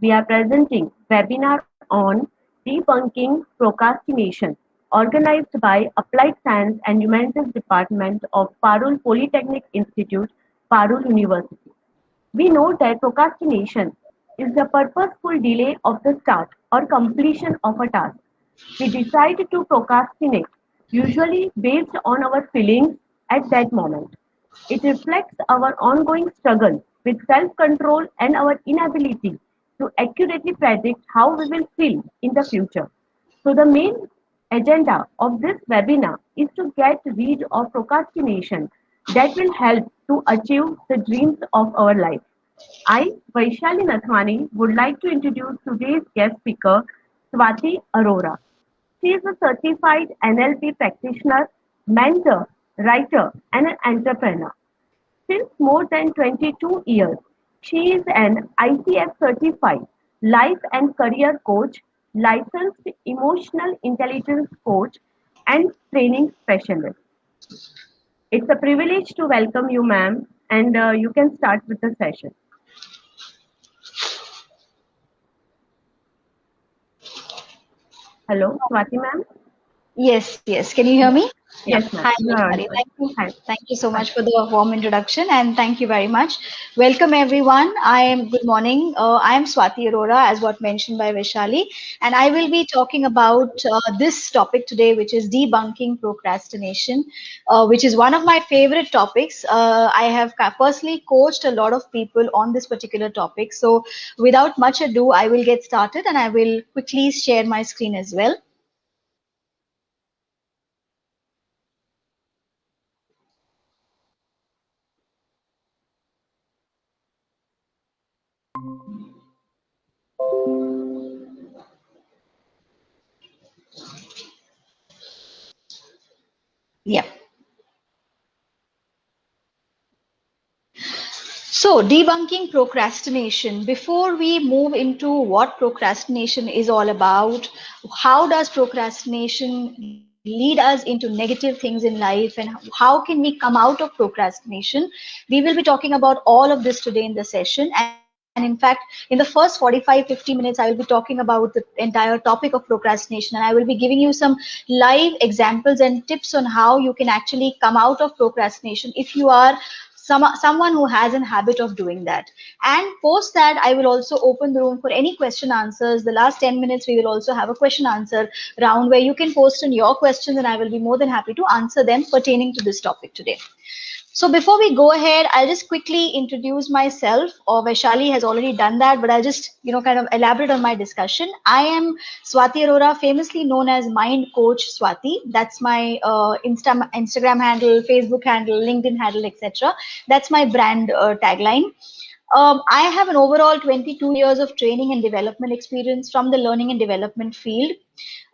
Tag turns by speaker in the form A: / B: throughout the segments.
A: we are presenting webinar on debunking procrastination organized by Applied Science and Humanities Department of Parul Polytechnic Institute, Parul University. We know that procrastination is the purposeful delay of the start or completion of a task. We decide to procrastinate, usually based on our feelings at that moment. It reflects our ongoing struggle with self control and our inability to accurately predict how we will feel in the future. So, the main agenda of this webinar is to get rid of procrastination that will help to achieve the dreams of our life. I, Vaishali Nathwani, would like to introduce today's guest speaker, Swati Arora. She is a certified NLP practitioner, mentor, writer, and an entrepreneur. Since more than 22 years, she is an ICF certified life and career coach, licensed emotional intelligence coach, and training specialist. It's a privilege to welcome you, ma'am, and you can start with the session. Hello, Swati ma'am.
B: Yes, yes. Can you hear me? Yeah.
A: Yes, ma'am.
B: Hi,
A: You are
B: Vaishali.
A: audible.
B: Thank you.
A: Hi.
B: Thank you so
A: Hi.
B: much for the warm introduction and thank you very much. Welcome everyone. Good morning. I am Swati Arora, as what mentioned by Vaishali, and I will be talking about this topic today, which is debunking procrastination, which is one of my favorite topics. I have personally coached a lot of people on this particular topic. So without much ado, I will get started and I will quickly share my screen as well. Yeah. So, debunking procrastination. Before we move into what procrastination is all about, how does procrastination lead us into negative things in life, and how can we come out of procrastination? We will be talking about all of this today in the session. And in fact, in the first 45-50 minutes, I will be talking about the entire topic of procrastination. And I will be giving you some live examples and tips on how you can actually come out of procrastination if you are someone who has an habit of doing that. And post that, I will also open the room for any question answers. The last 10 minutes, we will also have a question answer round where you can post in your questions and I will be more than happy to answer them pertaining to this topic today. So before we go ahead, I'll just quickly introduce myself, or Vaishali has already done that, but I'll just, kind of elaborate on my discussion. I am Swati Arora, famously known as Mind Coach Swati. That's my Instagram handle, Facebook handle, LinkedIn handle, etc. That's my brand tagline. I have an overall 22 years of training and development experience from the learning and development field.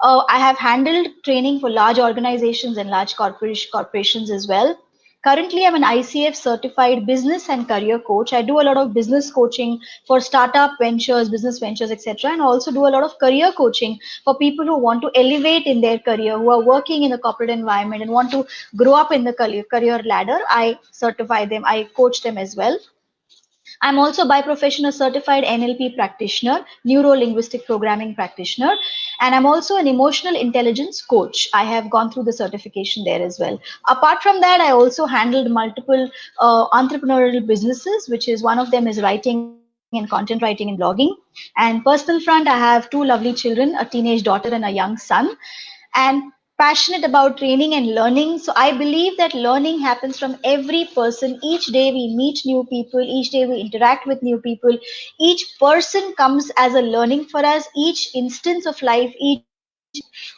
B: I have handled training for large organizations and large corporations as well. Currently, I'm an ICF certified business and career coach. I do a lot of business coaching for startup ventures, business ventures, etc., and also do a lot of career coaching for people who want to elevate in their career, who are working in the corporate environment and want to grow up in the career ladder. I certify them, I coach them as well. I'm also by profession a certified NLP practitioner, neuro linguistic programming practitioner, and I'm also an emotional intelligence coach. I have gone through the certification there as well. Apart from that, I also handled multiple entrepreneurial businesses, which is one of them is writing and content writing and blogging. And personal front, I have two lovely children, a teenage daughter and a young son. And passionate about training and learning. So I believe that learning happens from every person. Each day we meet new people, each day we interact with new people. Each person comes as a learning for us. Each instance of life, each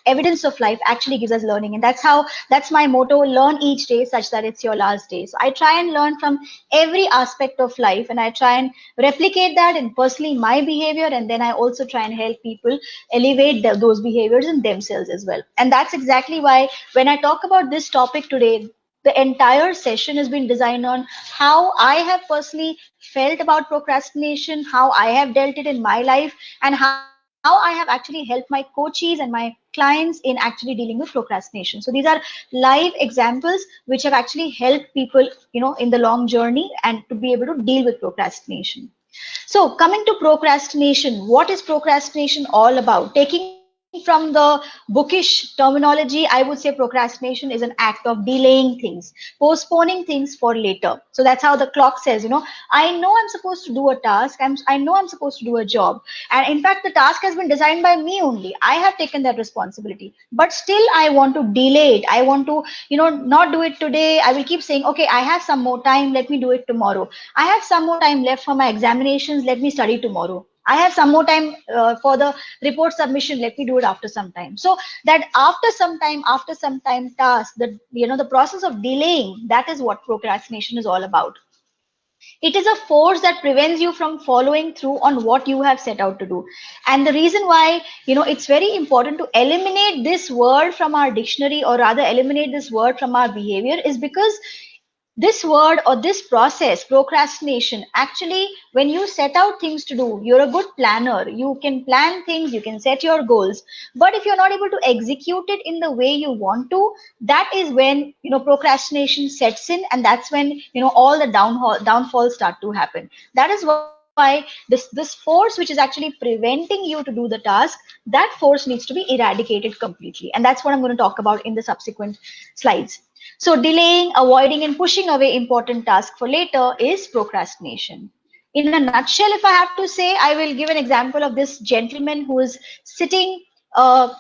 B: evidence of life actually gives us learning. And that's my motto, learn each day such that it's your last day. So I try and learn from every aspect of life and I try and replicate that in personally my behavior, and then I also try and help people elevate those behaviors in themselves as well. And that's exactly why when I talk about this topic today, the entire session has been designed on how I have personally felt about procrastination, how I have dealt it in my life, and how I have actually helped my coaches and my clients in actually dealing with procrastination. So these are live examples which have actually helped people, in the long journey and to be able to deal with procrastination. So coming to procrastination, what is procrastination all about? Taking from the bookish terminology, I would say procrastination is an act of delaying things, postponing things for later. So that's how the clock says, I know I'm supposed to do a task. I know I'm supposed to do a job. And in fact, the task has been designed by me only. I have taken that responsibility, but still I want to delay it. I want to, not do it today. I will keep saying, okay, I have some more time. Let me do it tomorrow. I have some more time left for my examinations. Let me study tomorrow. I have some more time for the report submission. Let me do it after some time. So that after some time task, the process of delaying, that is what procrastination is all about. It is a force that prevents you from following through on what you have set out to do. And the reason why, it's very important to eliminate this word from our dictionary, or rather eliminate this word from our behavior, is because this word or this process, procrastination, actually, when you set out things to do, you're a good planner. You can plan things, you can set your goals. But if you're not able to execute it in the way you want to, that is when, procrastination sets in. And that's when, all the downfalls start to happen. That is why this force, which is actually preventing you to do the task, that force needs to be eradicated completely. And that's what I'm going to talk about in the subsequent slides. So delaying, avoiding, and pushing away important tasks for later is procrastination. In a nutshell, if I have to say, I will give an example of this gentleman who is sitting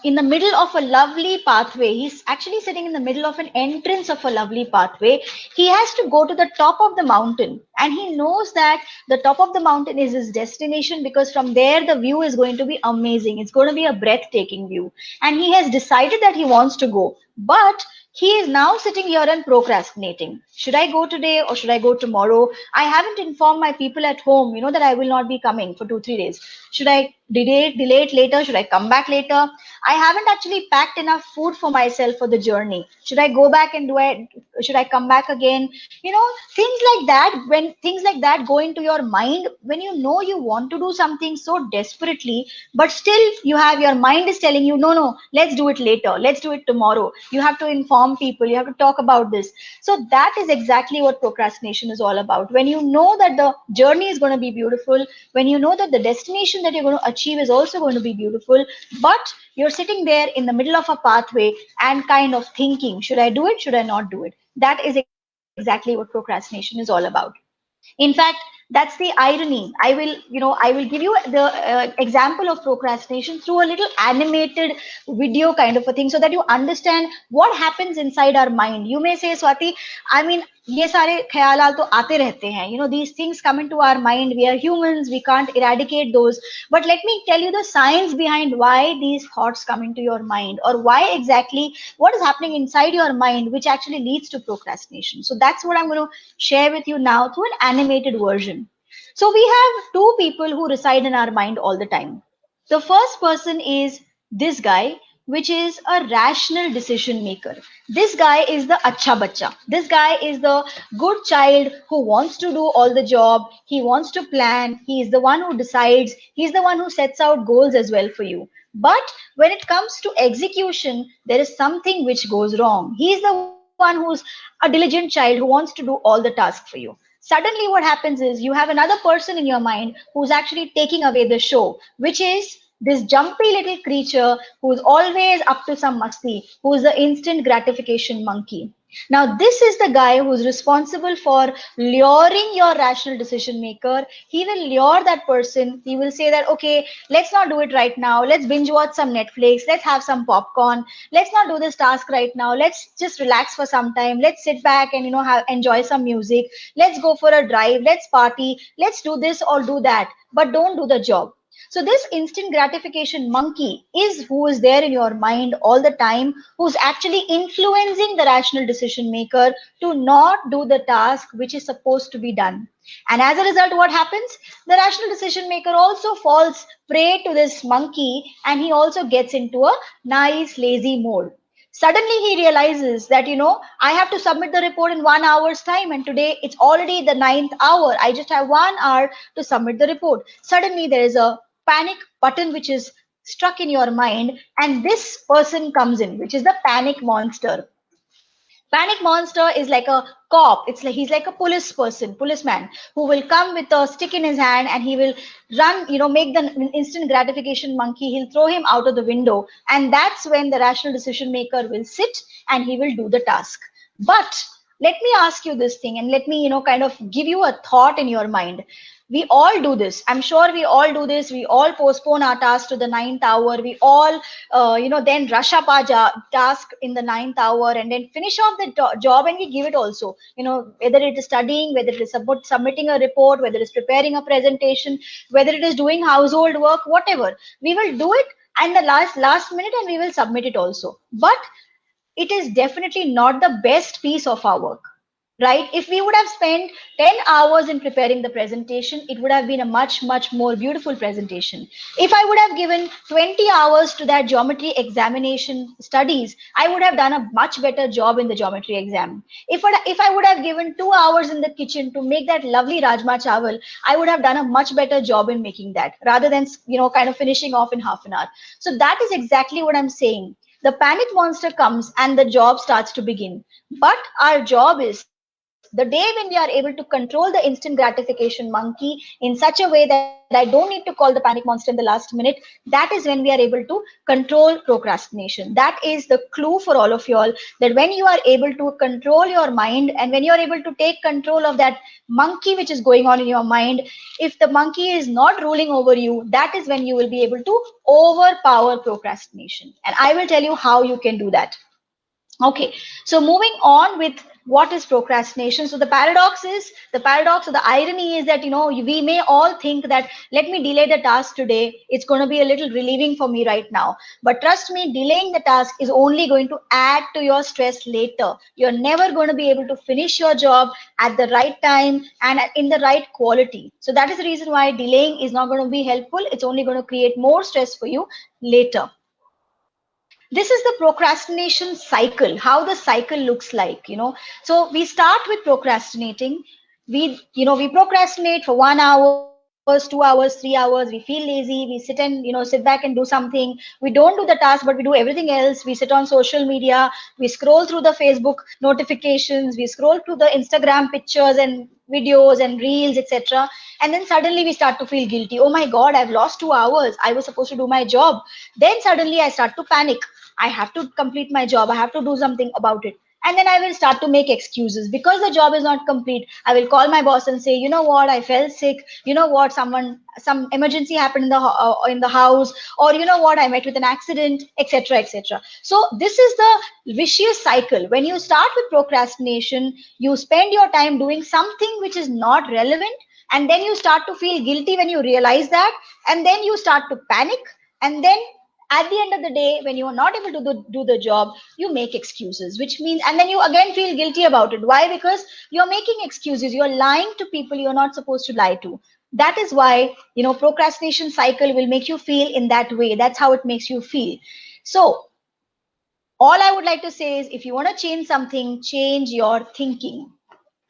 B: in the middle of a lovely pathway. He's actually sitting in the middle of an entrance of a lovely pathway. He has to go to the top of the mountain, and he knows that the top of the mountain is his destination, because from there the view is going to be amazing. It's going to be a breathtaking view. And he has decided that he wants to go. But he is now sitting here and procrastinating. Should I go today or should I go tomorrow? I haven't informed my people at home, that I will not be coming for 2-3 days. Should I delay it later? Should I come back later? I haven't actually packed enough food for myself for the journey. Should I go back and should I come back again? Things like that. When things like that go into your mind, when you want to do something so desperately, but still your mind is telling you, no, let's do it later. Let's do it tomorrow. You have to inform people. You have to talk about this. So that is exactly what procrastination is all about. When you know that the journey is going to be beautiful, when you know that the destination that you're going to achieve is also going to be beautiful, but you're sitting there in the middle of a pathway and kind of thinking, should I do it? Should I not do it? That is exactly what procrastination is all about. In fact, that's the irony. I will give you the example of procrastination through a little animated video kind of a thing, so that you understand what happens inside our mind. You may say, Swati, I mean, ये सारे ख्यालात तो आते रहते हैं. These things come into our mind. We are humans. We can't eradicate those. But let me tell you the science behind why these thoughts come into your mind, or why exactly what is happening inside your mind, which actually leads to procrastination. So that's what I'm going to share with you now through an animated version. So we have two people who reside in our mind all the time. The first person is this guy, which is a rational decision maker. This guy is the acha bacha. This guy is the good child who wants to do all the job. He wants to plan. He is the one who decides. He's the one who sets out goals as well for you. But when it comes to execution, there is something which goes wrong. He's the one who's a diligent child who wants to do all the tasks for you. Suddenly what happens is you have another person in your mind who's actually taking away the show, which is this jumpy little creature who's always up to some masti, who's the instant gratification monkey. Now, this is the guy who's responsible for luring your rational decision maker. He will lure that person. He will say that, okay, let's not do it right now. Let's binge watch some Netflix. Let's have some popcorn. Let's not do this task right now. Let's just relax for some time. Let's sit back and, enjoy some music. Let's go for a drive. Let's party. Let's do this or do that. But don't do the job. So this instant gratification monkey is who is there in your mind all the time, who's actually influencing the rational decision maker to not do the task which is supposed to be done. And as a result, what happens? The rational decision maker also falls prey to this monkey, and he also gets into a nice lazy mode. Suddenly he realizes that, I have to submit the report in 1 hour's time, and today it's already the 9th hour. I just have 1 hour to submit the report. Suddenly there is a panic button which is struck in your mind, and this person comes in, which is the panic monster. Panic monster is like a cop. It's like he's like a policeman who will come with a stick in his hand and he will run, make the instant gratification monkey. He'll throw him out of the window, and that's when the rational decision maker will sit and he will do the task. But let me ask you this thing, and let me, kind of give you a thought in your mind. We all do this. I'm sure we all do this. We all postpone our task to the ninth hour. We all then rush up our task in the ninth hour and then finish off the job, and we give it also, whether it is studying, whether it is submitting a report, whether it is preparing a presentation, whether it is doing household work, whatever, we will do it and the last minute, and we will submit it also. But it is definitely not the best piece of our work, right? If we would have spent 10 hours in preparing the presentation, it would have been a much, much more beautiful presentation. If I would have given 20 hours to that geometry examination studies, I would have done a much better job in the geometry exam. If I would have given 2 hours in the kitchen to make that lovely rajma chawal, I would have done a much better job in making that, rather than, kind of finishing off in half an hour. So that is exactly what I'm saying. The panic monster comes and the job starts to begin. But our job is, the day when we are able to control the instant gratification monkey in such a way that I don't need to call the panic monster in the last minute, that is when we are able to control procrastination. That is the clue for all of y'all, that when you are able to control your mind and when you are able to take control of that monkey which is going on in your mind, if the monkey is not ruling over you, that is when you will be able to overpower procrastination. And I will tell you how you can do that. Okay, so moving on with what is procrastination. So the paradox or the irony is that, we may all think that, let me delay the task today. It's going to be a little relieving for me right now. But trust me, delaying the task is only going to add to your stress later. You're never going to be able to finish your job at the right time and in the right quality. So that is the reason why delaying is not going to be helpful. It's only going to create more stress for you later. This is the procrastination cycle, how the cycle looks like. So we start with procrastinating. We procrastinate for 1 hour, 2 hours, 3 hours. We feel lazy. We sit and, sit back and do something. We don't do the task, but we do everything else. We sit on social media. We scroll through the Facebook notifications. We scroll through the Instagram pictures and videos and reels, etc. And then suddenly we start to feel guilty. Oh my God, I've lost 2 hours. I was supposed to do my job. Then suddenly I start to panic. I have to complete my job. I have to do something about it. And then I will start to make excuses because the job is not complete. I will call my boss and say, you know what, I fell sick. You know what, some emergency happened in the house, or you know what, I met with an accident, etc., etc. So this is the vicious cycle. When you start with procrastination, you spend your time doing something which is not relevant, and then you start to feel guilty when you realize that, and then you start to panic, and then at the end of the day, when you are not able to do the job, you make excuses, which means, and then you again feel guilty about it. Why? Because you're making excuses. You're lying to people you're not supposed to lie to. That is why, procrastination cycle will make you feel in that way. That's how it makes you feel. So all I would like to say is, if you want to change something, change your thinking.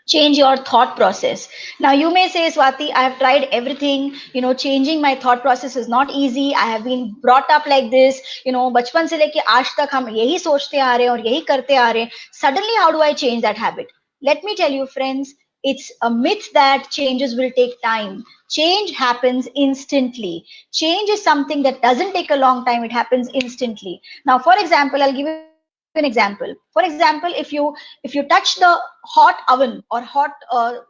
B: Change your thought process. Now you may say, Swati, I have tried everything, changing my thought process is not easy. I have been brought up like this, bachpan se leke aaj tak hum yahi sochte aa rahe hain aur yahi karte aa rahe hain. Suddenly how do I change that habit? Let me tell you, friends, it's a myth that changes will take time. Change happens instantly. Change is something that doesn't take a long time. It happens instantly. Now, for example, I'll give you an example. For example, if you touch the hot oven or hot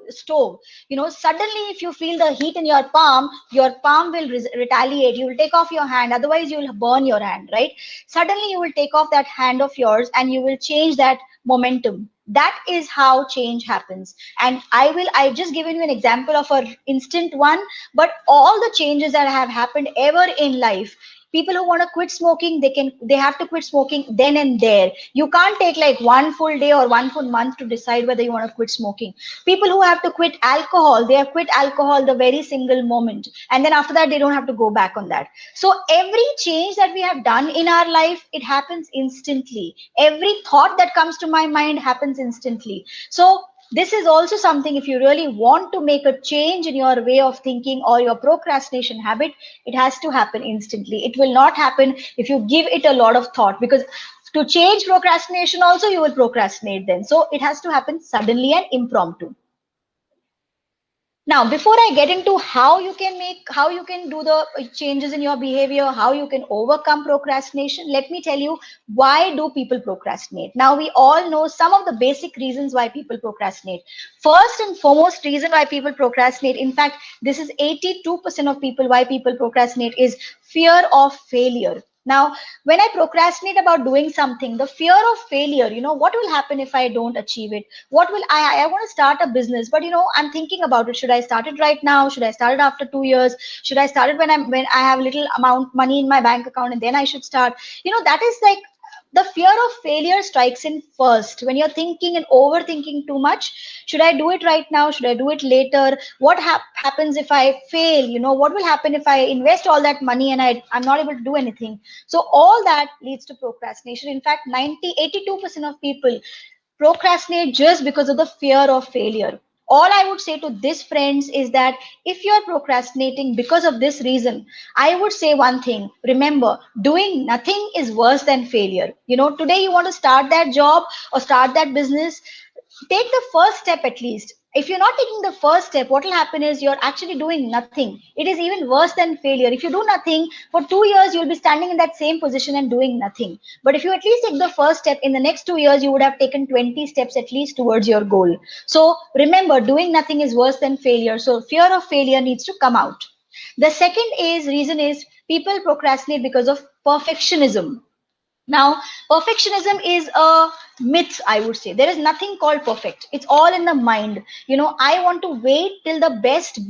B: stove, suddenly if you feel the heat in your palm will retaliate. You will take off your hand, otherwise you will burn your hand, right? Suddenly you will take off that hand of yours and you will change that momentum. That is how change happens. And I've just given you an example of an instant one, but all the changes that have happened ever in life, people who want to quit smoking, they have to quit smoking then and there. You can't take like one full day or one full month to decide whether you want to quit smoking. People who have to quit alcohol, they have quit alcohol the very single moment, and then after that they don't have to go back on that. So every change that we have done in our life, it happens instantly. Every thought that comes to my mind happens instantly. So this is also something, if you really want to make a change in your way of thinking or your procrastination habit, it has to happen instantly. It will not happen if you give it a lot of thought, because To change procrastination also, you will procrastinate then. So it has to happen suddenly and impromptu. Now, before I get into how you can do the changes in your behavior, how you can overcome procrastination, let me tell you, why do people procrastinate? Now, we all know some of the basic reasons why people procrastinate. First and foremost reason why people procrastinate, in fact, this is 82% of people why people procrastinate, is fear of failure. Now, when I procrastinate about doing something, the fear of failure, what will happen if I don't achieve it? What will I want to start a business, but I'm thinking about it. Should I start it right now? Should I start it after 2 years? Should I start it when I have little amount money in my bank account and then I should start? That is like the fear of failure strikes in first when you're thinking and overthinking too much. Should I do it right now? Should I do it later? What happens if I fail? What will happen if I invest all that money and I'm not able to do anything? So all that leads to procrastination. In fact, 82% of people procrastinate just because of the fear of failure. All I would say to this, friends, is that if you're procrastinating because of this reason, I would say one thing. Remember, doing nothing is worse than failure. Today you want to start that job or start that business, take the first step at least. If you're not taking the first step, what will happen is you're actually doing nothing. It is even worse than failure. If you do nothing for 2 years, you'll be standing in that same position and doing nothing. But if you at least take the first step, in the next 2 years, you would have taken 20 steps at least towards your goal. So remember, doing nothing is worse than failure. So fear of failure needs to come out. The second reason is people procrastinate because of perfectionism. Now, perfectionism is a myth, I would say. There is nothing called perfect. It's all in the mind. I want to wait till the best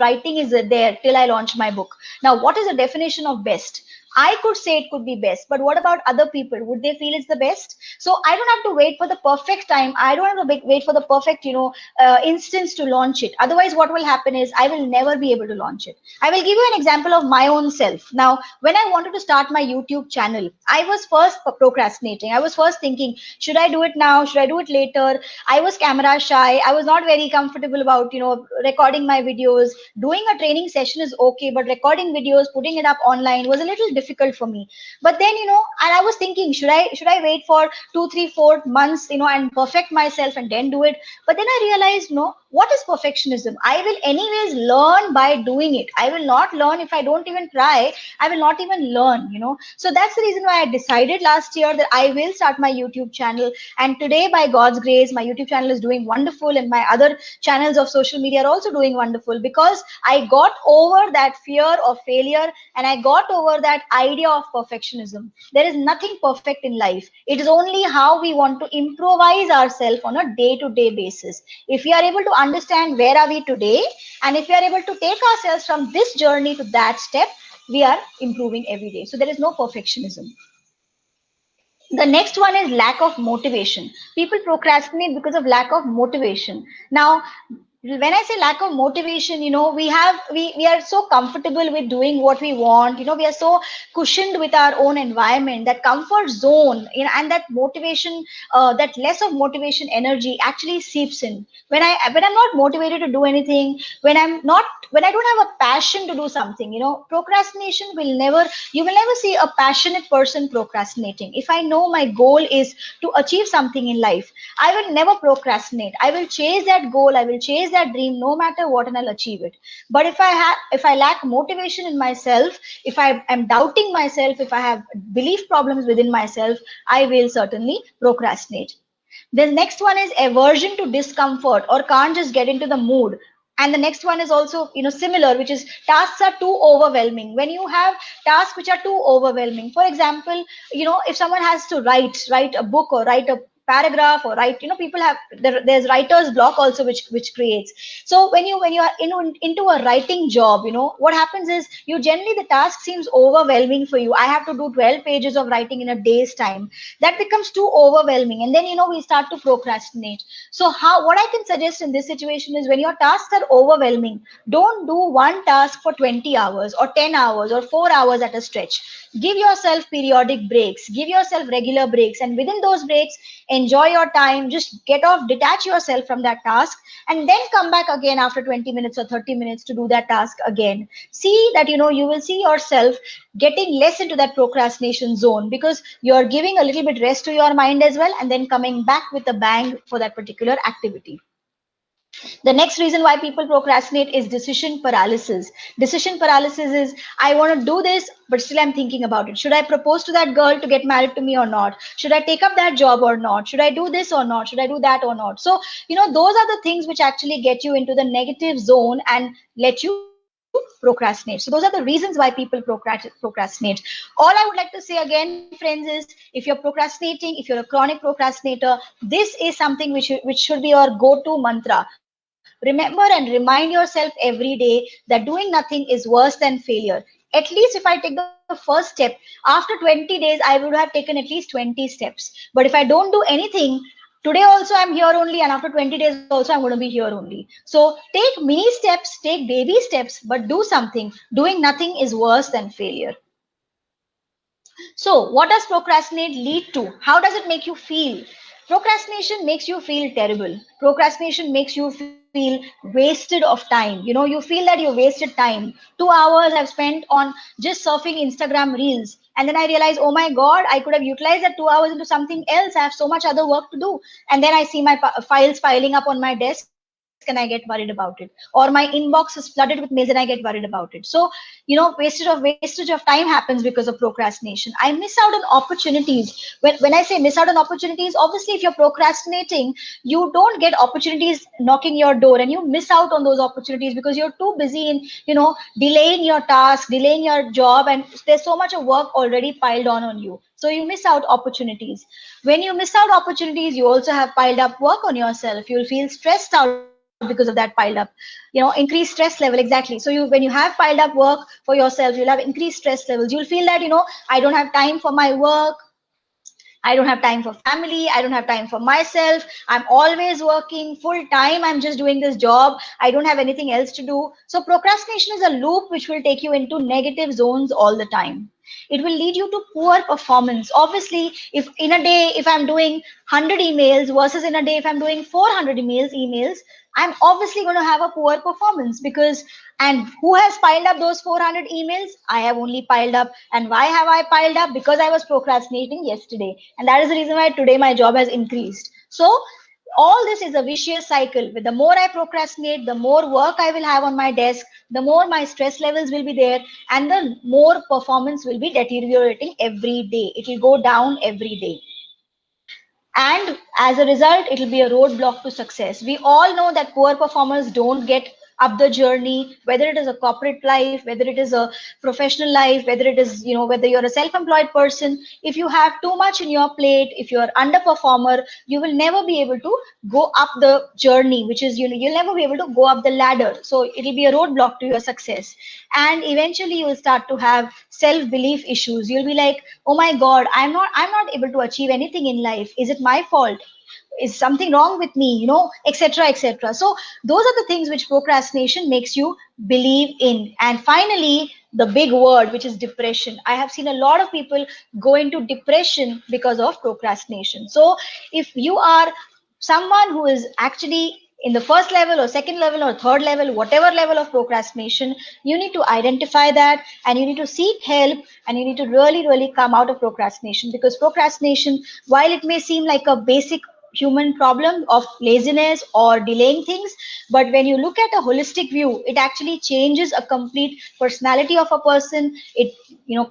B: writing is there till I launch my book. Now, what is the definition of best? I could say it could be best, but what about other people? Would they feel it's the best? So I don't have to wait for the perfect time. I don't have to wait for the perfect, instance to launch it. Otherwise, what will happen is I will never be able to launch it. I will give you an example of my own self. Now, when I wanted to start my YouTube channel, I was first procrastinating. I was first thinking, should I do it now? Should I do it later? I was camera shy. I was not very comfortable about, recording my videos. Doing a training session is okay, but recording videos, putting it up online was a little difficult for me. But then, and I was thinking, should I wait for 2, 3, 4 months, and perfect myself and then do it? But then I realized, no, what is perfectionism? I will anyways learn by doing it. I will not learn if I don't even try. I will not even learn, So that's the reason why I decided last year that I will start my YouTube channel. And today, by God's grace, my YouTube channel is doing wonderful, and my other channels of social media are also doing wonderful, because I got over that fear of failure and I got over that idea of perfectionism. There is nothing perfect in life. It is only how we want to improvise ourselves on a day-to-day basis. If we are able to understand where are we today, and if we are able to take ourselves from this journey to that step, we are improving every day. So there is no perfectionism. The next one is lack of motivation. People procrastinate because of lack of motivation. Now, when I say lack of motivation, we are so comfortable with doing what we want. We are so cushioned with our own environment, that comfort zone, and that motivation, that less of motivation energy actually seeps in. When I'm not motivated to do anything, when I don't have a passion to do something, procrastination you will never see a passionate person procrastinating. If I know my goal is to achieve something in life, I will never procrastinate. I will chase that goal. I will chase that dream no matter what, and I'll achieve it. But if I lack motivation in myself, if I am doubting myself, if I have belief problems within myself, I will certainly procrastinate. The next one is aversion to discomfort, or can't just get into the mood. And the next one is also, similar, which is tasks are too overwhelming. When you have tasks which are too overwhelming, for example, if someone has to write a book or write a paragraph or write, people have, there's writer's block also, which creates. So when you are into a writing job, what happens is, you generally, the task seems overwhelming for you. I have to do 12 pages of writing in a day's time. That becomes too overwhelming, and then we start to procrastinate. So what I can suggest in this situation is, when your tasks are overwhelming, don't do one task for 20 hours or 10 hours or 4 hours at a stretch. Give yourself periodic breaks, give yourself regular breaks, and within those breaks, enjoy your time, just get off, detach yourself from that task, and then come back again after 20 minutes or 30 minutes to do that task again. See that, you will see yourself getting less into that procrastination zone, because you're giving a little bit rest to your mind as well, and then coming back with a bang for that particular activity. The next reason why people procrastinate is decision paralysis. Decision paralysis is, I want to do this, but still I'm thinking about it. Should I propose to that girl to get married to me or not? Should I take up that job or not? Should I do this or not? Should I do that or not? So, those are the things which actually get you into the negative zone and let you procrastinate. So those are the reasons why people procrastinate. All I would like to say again, friends, is if you're procrastinating, if you're a chronic procrastinator, this is something which should be your go-to mantra. Remember and remind yourself every day that doing nothing is worse than failure. At least if I take the first step, after 20 days, I would have taken at least 20 steps. But if I don't do anything, today also I'm here only, and after 20 days also I'm going to be here only. So take mini steps, take baby steps, but do something. Doing nothing is worse than failure. So what does procrastinate lead to? How does it make you feel? Procrastination makes you feel terrible. Procrastination makes you feel wasted of time. You feel that you wasted time. 2 hours I've spent on just surfing Instagram reels. And then I realize, oh my God, I could have utilized that 2 hours into something else. I have so much other work to do. And then I see my files piling up on my desk and I get worried about it. Or my inbox is flooded with mails and I get worried about it. So, wastage of time happens because of procrastination. I miss out on opportunities. When I say miss out on opportunities, obviously if you're procrastinating, you don't get opportunities knocking your door, and you miss out on those opportunities because you're too busy in, delaying your task, delaying your job, and there's so much of work already piled on you. So you miss out opportunities. When you miss out opportunities, you also have piled up work on yourself. You'll feel stressed out because of that piled up, increased stress level. Exactly. So when you have piled up work for yourself, you'll have increased stress levels. You'll feel that, I don't have time for my work, I don't have time for family, I don't have time for myself, I'm always working full time, I'm just doing this job, I don't have anything else to do. So procrastination is a loop which will take you into negative zones all the time. It will lead you to poor performance. Obviously, if in a day, if I'm doing 100 emails versus in a day if I'm doing 400 emails, I'm obviously going to have a poor performance, because, and who has piled up those 400 emails? I have only piled up. And why have I piled up? Because I was procrastinating yesterday. And that is the reason why today my job has increased. So all this is a vicious cycle. With the more I procrastinate, the more work I will have on my desk, the more my stress levels will be there, and the more performance will be deteriorating every day. It will go down every day. And as a result, it will be a roadblock to success. We all know that poor performers don't get up the journey, whether it is a corporate life, whether it is a professional life, whether it is, whether you're a self-employed person. If you have too much in your plate, if you're underperformer, you will never be able to go up the journey, which is, you'll never be able to go up the ladder. So it'll be a roadblock to your success. And eventually you will start to have self-belief issues. You'll be like, oh my God, I'm not able to achieve anything in life. Is it my fault? Is something wrong with me, etc., etc. So those are the things which procrastination makes you believe in. And finally, the big word, which is depression. I have seen a lot of people go into depression because of procrastination. So if you are someone who is actually in the first level or second level or third level, whatever level of procrastination, you need to identify that, and you need to seek help, and you need to really, really come out of procrastination. Because procrastination, while it may seem like a basic human problem of laziness or delaying things, but when you look at a holistic view, it actually changes a complete personality of a person. It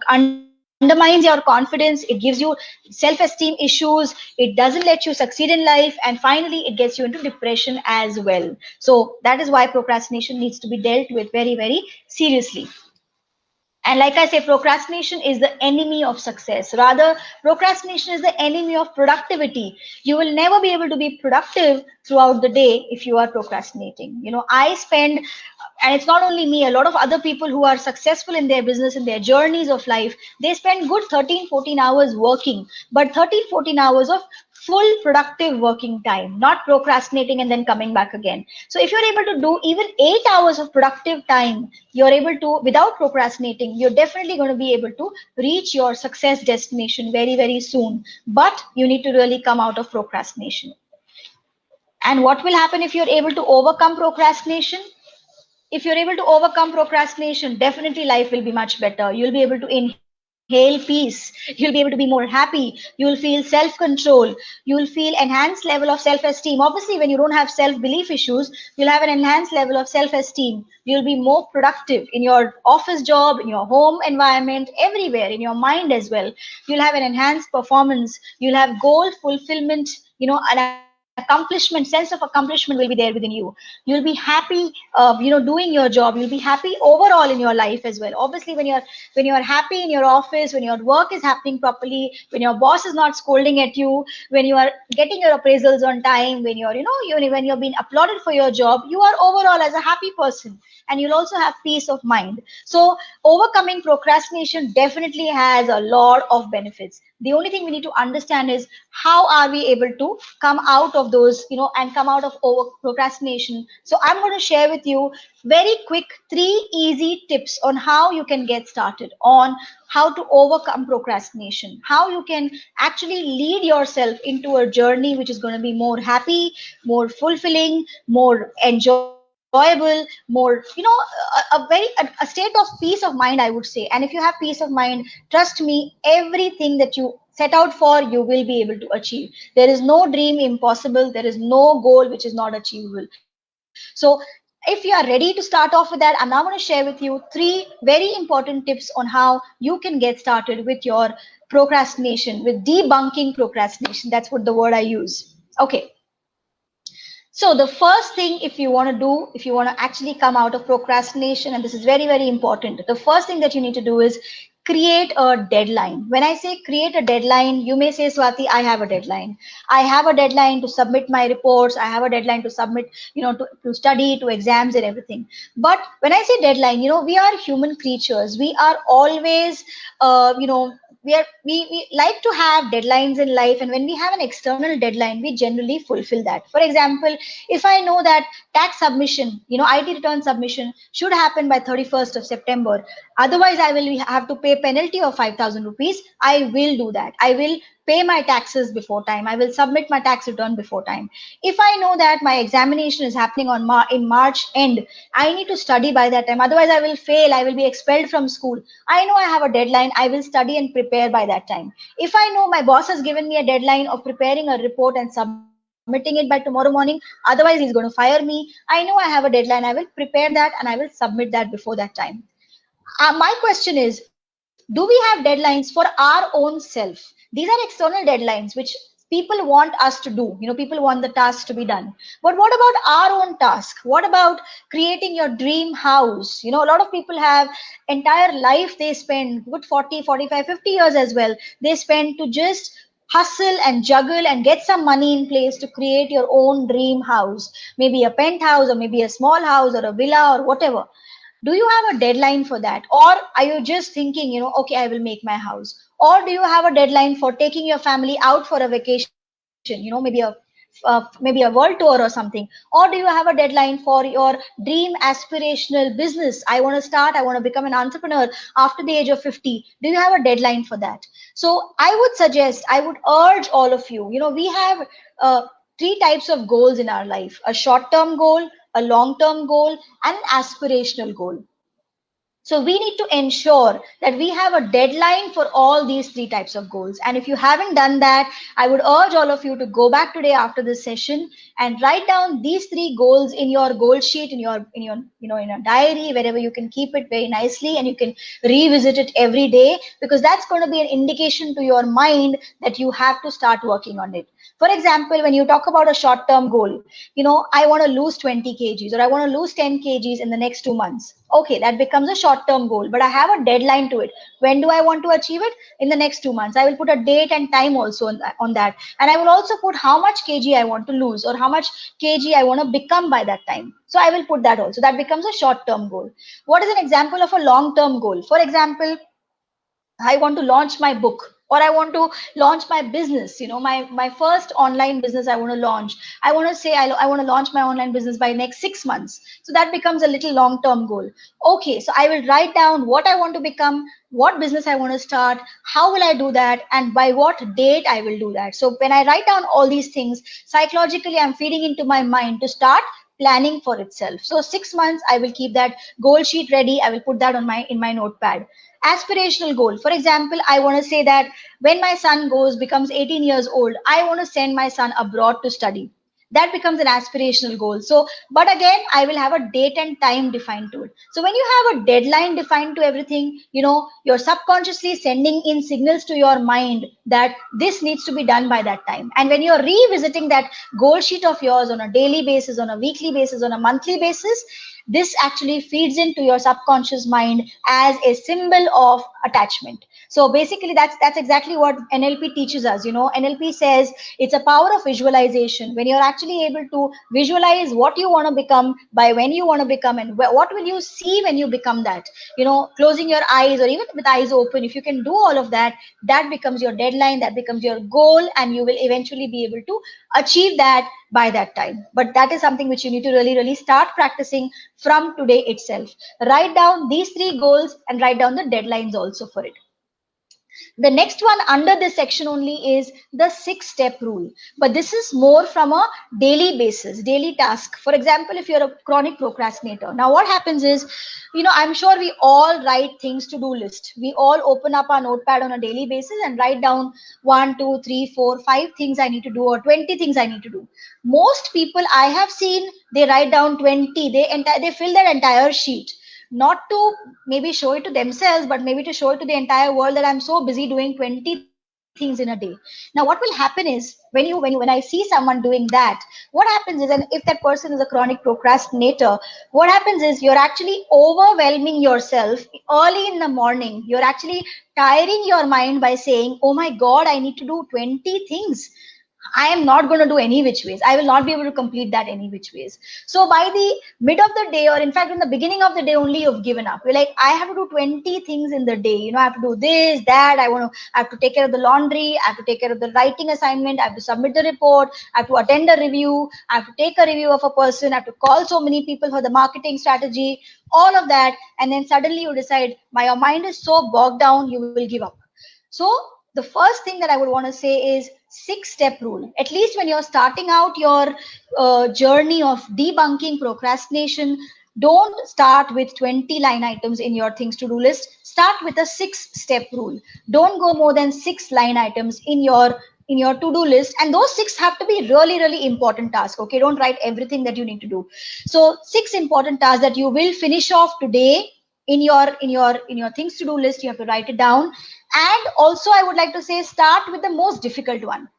B: undermines your confidence, it gives you self-esteem issues, it doesn't let you succeed in life, and finally it gets you into depression as well. So that is why procrastination needs to be dealt with very, very seriously. And like I say, procrastination is the enemy of success. Rather, procrastination is the enemy of productivity. You will never be able to be productive throughout the day if you are procrastinating. I spend, and it's not only me, a lot of other people who are successful in their business, in their journeys of life, they spend good 13 14 hours working, but 13 14 hours of full productive working time, not procrastinating and then coming back again. So if you're able to do even 8 hours of productive time, you're able to, without procrastinating, you're definitely going to be able to reach your success destination very very soon. But you need to really come out of procrastination. And what will happen if you're able to overcome procrastination? If you're able to overcome procrastination, definitely life will be much better. You'll be able to inhale peace. You'll be able to be more happy. You'll feel self-control. You'll feel enhanced level of self-esteem. Obviously, when you don't have self-belief issues, you'll have an enhanced level of self-esteem. You'll be more productive in your office job, in your home environment, everywhere, in your mind as well. You'll have an enhanced performance. You'll have goal fulfillment, an accomplishment, sense of accomplishment will be there within you. You'll be happy, doing your job. You'll be happy overall in your life as well. Obviously, when you're happy in your office, when your work is happening properly, when your boss is not scolding at you, when you are getting your appraisals on time, when when you're being applauded for your job, you are overall as a happy person, and you'll also have peace of mind. So overcoming procrastination definitely has a lot of benefits. The only thing we need to understand is how are we able to come out of those, and come out of over procrastination. So I'm going to share with you very quick 3 easy tips on how you can get started on how to overcome procrastination, how you can actually lead yourself into a journey which is going to be more happy, more fulfilling, more enjoyable, more, a state of peace of mind, I would say. And if you have peace of mind, trust me, everything that you set out for, you will be able to achieve. There is no dream impossible. There is no goal which is not achievable. So if you are ready to start off with that, I'm now going to share with you 3 very important tips on how you can get started with your procrastination, with debunking procrastination. That's what the word I use. Okay. So the first thing, if you want to do, if you want to actually come out of procrastination, and this is very, very important, the first thing that you need to do is create a deadline. When I say create a deadline, you may say, Swati, I have a deadline. I have a deadline to submit my reports. I have a deadline to submit, to study, to exams and everything. But when I say deadline, we are human creatures. We are always, we like to have deadlines in life, and when we have an external deadline, we generally fulfill that. For example, if I know that tax submission, IT return submission should happen by 31st of September, otherwise I will have to pay penalty of 5,000 rupees, I will do that. I will pay my taxes before time. I will submit my tax return before time. If I know that my examination is happening in March end, I need to study by that time. Otherwise, I will fail. I will be expelled from school. I know I have a deadline. I will study and prepare by that time. If I know my boss has given me a deadline of preparing a report and submitting it by tomorrow morning, otherwise he's going to fire me, I know I have a deadline. I will prepare that and I will submit that before that time. My question is, do we have deadlines for our own self? These are external deadlines which people want us to do. People want the task to be done. But what about our own task? What about creating your dream house? A lot of people have entire life, they spend good 40, 45, 50 years as well. They spend to just hustle and juggle and get some money in place to create your own dream house, maybe a penthouse or maybe a small house or a villa or whatever. Do you have a deadline for that, or are you just thinking, okay, I will make my house? Or do you have a deadline for taking your family out for a vacation, maybe a world tour or something? Or do you have a deadline for your dream aspirational business? I want to start, I want to become an entrepreneur after the age of 50. Do you have a deadline for that? So I would suggest, I would urge all of you, we have three types of goals in our life: a short term goal, a long term goal, and an aspirational goal. So we need to ensure that we have a deadline for all these three types of goals. And if you haven't done that, I would urge all of you to go back today after this session and write down these three goals in your goal sheet, in a diary, wherever you can keep it very nicely, and you can revisit it every day, because that's going to be an indication to your mind that you have to start working on it. For example, when you talk about a short term goal, I want to lose 20 kgs or I want to lose 10 kgs in the next 2 months. Okay, that becomes a short-term goal, but I have a deadline to it. When do I want to achieve it? In the next 2 months. I will put a date and time also on that. And I will also put how much kg I want to lose or how much kg I want to become by that time. So I will put that also. That becomes a short-term goal. What is an example of a long-term goal? For example, I want to launch my book, or I want to launch my business, my first online business I want to launch. I want to say I want to launch my online business by next 6 months. So that becomes a little long term goal. Okay, so I will write down what I want to become, what business I want to start, how will I do that, and by what date I will do that. So when I write down all these things, psychologically I'm feeding into my mind to start planning for itself. So 6 months I will keep that goal sheet ready. I will put that on my in my notepad. Aspirational goal, for example, I want to say that when my son becomes 18 years old, I want to send my son abroad to study. That becomes an aspirational goal. So but again, I will have a date and time defined to it. So when you have a deadline defined to everything, you're subconsciously sending in signals to your mind that this needs to be done by that time. And when you're revisiting that goal sheet of yours on a daily basis, on a weekly basis, on a monthly basis, this actually feeds into your subconscious mind as a symbol of attachment. So basically that's exactly what NLP teaches us. NLP says it's a power of visualization. When you're actually able to visualize what you want to become, by when you want to become, and what will you see when you become that, closing your eyes or even with eyes open, if you can do all of that, that becomes your deadline, that becomes your goal, and you will eventually be able to achieve that by that time. But that is something which you need to really, really start practicing from today itself. Write down these 3 goals and write down the deadlines also for it. The next one under this section only is the 6-step rule. But this is more from a daily basis, daily task. For example, if you're a chronic procrastinator, now what happens is, I'm sure we all write things to do list. We all open up our notepad on a daily basis and write down 1, 2, 3, 4, 5 things I need to do, or 20 things I need to do. Most people I have seen, they write down 20, they fill their entire sheet, not to maybe show it to themselves, but maybe to show it to the entire world that I'm so busy doing 20 things in a day. Now what will happen is, when I see someone doing that, what happens is, and if that person is a chronic procrastinator, what happens is you're actually overwhelming yourself early in the morning. You're actually tiring your mind by saying, oh my god, I need to do 20 things. I am not going to do any which ways. I will not be able to complete that any which ways. So by the mid of the day, or in fact in the beginning of the day only, you've given up. You're like, I have to do 20 things in the day. I have to do this, that. I have to take care of the laundry. I have to take care of the writing assignment. I have to submit the report. I have to attend a review. I have to take a review of a person. I have to call so many people for the marketing strategy, all of that. And then suddenly you decide, your mind is so bogged down, you will give up. So the first thing that I would want to say is 6-step rule. At least when you're starting out your journey of debunking procrastination, don't start with 20 line items in your things to do list. Start with a 6-step rule. Don't go more than 6 line items in your to-do list, and those 6 have to be really, really important tasks. Okay, don't write everything that you need to do. So 6 important tasks that you will finish off today in your things to do list. You have to write it down. And also I would like to say, start with the most difficult one.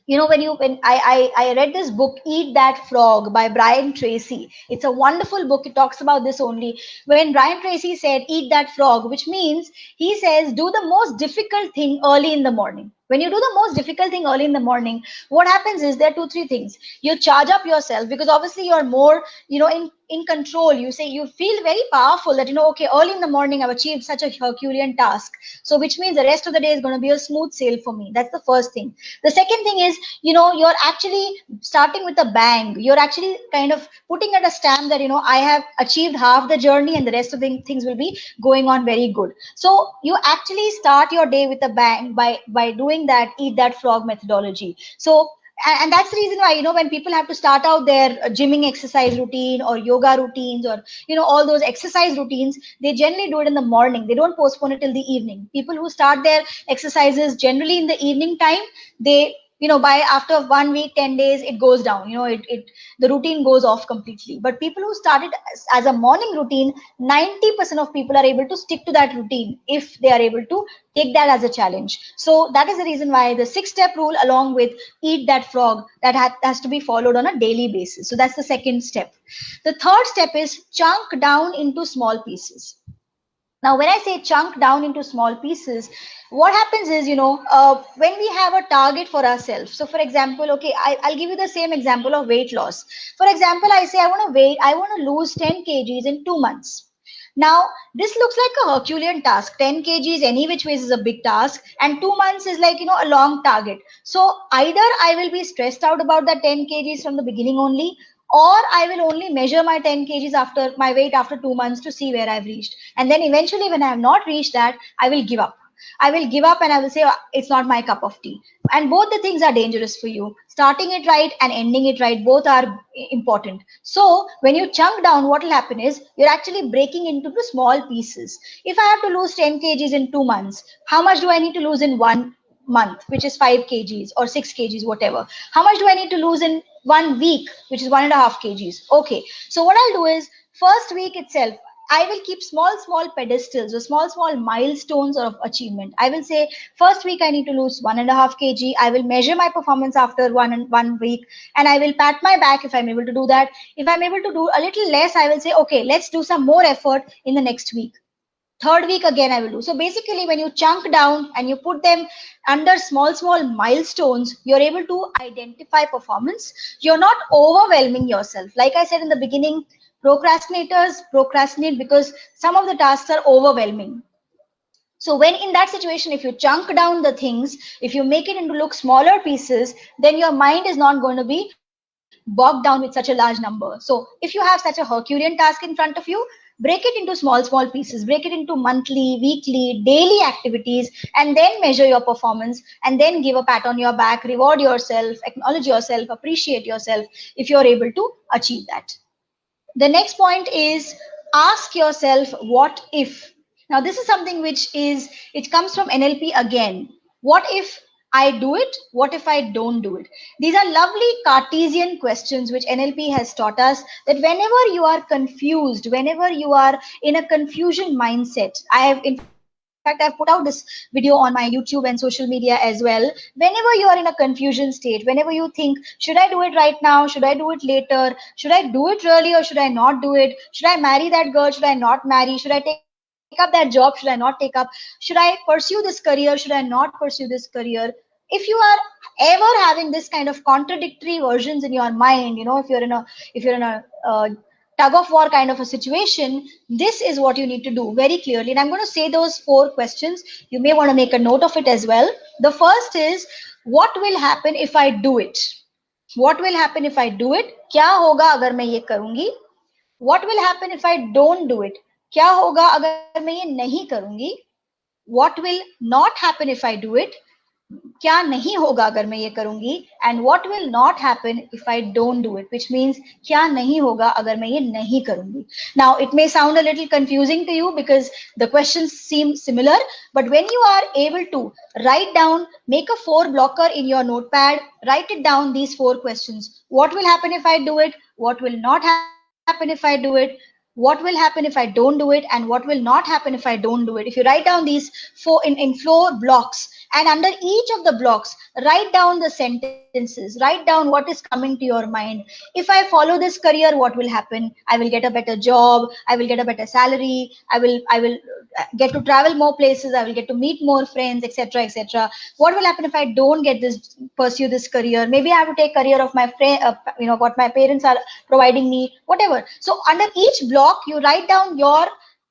B: When I read this book, Eat That Frog by Brian Tracy. It's a wonderful book. It talks about this only. When Brian Tracy said eat that frog, which means he says do the most difficult thing early in the morning. When you do the most difficult thing early in the morning, what happens is there are 2-3 things. You charge up yourself, because obviously you're more in control. You say you feel very powerful that okay, early in the morning I've achieved such a Herculean task, so which means the rest of the day is going to be a smooth sail for me. That's the first thing. The second thing is, you're actually starting with a bang. You're actually kind of putting at a stamp that I have achieved half the journey and the rest of the things will be going on very good. So you actually start your day with a bang by doing that eat that frog methodology. So and that's the reason why when people have to start out their gymming exercise routine or yoga routines, or all those exercise routines, they generally do it in the morning. They don't postpone it till the evening. People who start their exercises generally in the evening time, they by after 1 week, 10 days, it goes down. The routine goes off completely. But people who started as a morning routine, 90% of people are able to stick to that routine if they are able to take that as a challenge. So that is the reason why the 6-step rule, along with eat that frog, that has to be followed on a daily basis. So that's the second step. The third step is chunk down into small pieces. Now, when I say chunk down into small pieces, what happens is, when we have a target for ourselves. So, for example, okay, I'll give you the same example of weight loss. For example, I say I want to lose 10 kgs in 2 months. Now, this looks like a Herculean task. 10 kgs, any which ways, is a big task, and 2 months is like, a long target. So, either I will be stressed out about that 10 kgs from the beginning only, or I will only measure my 10 kgs after my weight after 2 months to see where I've reached. And then eventually, when I have not reached that, I will give up. I will give up and I will say, it's not my cup of tea. And both the things are dangerous for you. Starting it right and ending it right, both are important. So when you chunk down, what will happen is you're actually breaking into the small pieces. If I have to lose 10 kgs in 2 months, how much do I need to lose in 1 month, which is 5 kgs or 6 kgs, whatever? How much do I need to lose in 1 week, which is 1.5 kgs? Okay. So what I'll do is, first week itself, I will keep small pedestals or small milestones of achievement. I will say, first week I need to lose 1.5 kg. I will measure my performance after 1 week, and I will pat my back if I'm able to do that. If I'm able to do a little less, I will say, okay, let's do some more effort in the next week. Third week again I will do. So basically, when you chunk down and you put them under small milestones, you're able to identify performance. You're not overwhelming yourself. Like I said in the beginning, procrastinators procrastinate because some of the tasks are overwhelming. So when in that situation, if you chunk down the things, if you make it into look smaller pieces, then your mind is not going to be bogged down with such a large number. So if you have such a Herculean task in front of you, break it into small pieces, break it into monthly, weekly, daily activities, and then measure your performance, and then give a pat on your back, reward yourself, acknowledge yourself, appreciate yourself if you're able to achieve that. The next point is, ask yourself, what if? Now this is something which is, it comes from NLP again. What if I do it? What if I don't do it? These are lovely Cartesian questions which NLP has taught us, that whenever you are confused, whenever you are in a confusion mindset, in fact, I've put out this video on my YouTube and social media as well. Whenever you are in a confusion state, whenever you think, should I do it right now? Should I do it later? Should I do it really or should I not do it? Should I marry that girl? Should I not marry? Should I take up that job? Should I not take up? Should I pursue this career? Should I not pursue this career? If you are ever having this kind of contradictory versions in your mind, if you're in a tug of war kind of a situation, this is what you need to do very clearly. And I'm going to say those 4 questions. You may want to make a note of it as well. The first is, what will happen if I do it? What will happen if I do it? क्या होगा अगर मैं ये करूंगी? What will happen if I don't do it? क्या होगा अगर मैं ये नहीं करूंगी? What will not happen if I do it? क्या नहीं होगा अगर मैं ये करूंगी? And what will not happen if I don't do it, which means क्या नहीं होगा अगर मैं ये नहीं करूंगी. Now it may sound a little confusing to you because the questions seem similar, but when you are able to write down, make a 4 blocker in your notepad, write it down, these 4 questions. What will happen if I do it? What will not happen if I do it? What will happen if I don't do it? And what will not happen if I don't do it? If you write down these 4 in 4 blocks, and under each of the blocks, write down the sentences, write down what is coming to your mind. If I follow this career, what will happen? I will get a better job, I will get a better salary, I will get to travel more places, I will get to meet more friends, etc., etc. What will happen if I don't get this, pursue this career? Maybe I have to take career of my friend, what my parents are providing me, whatever. So under each block, you write down your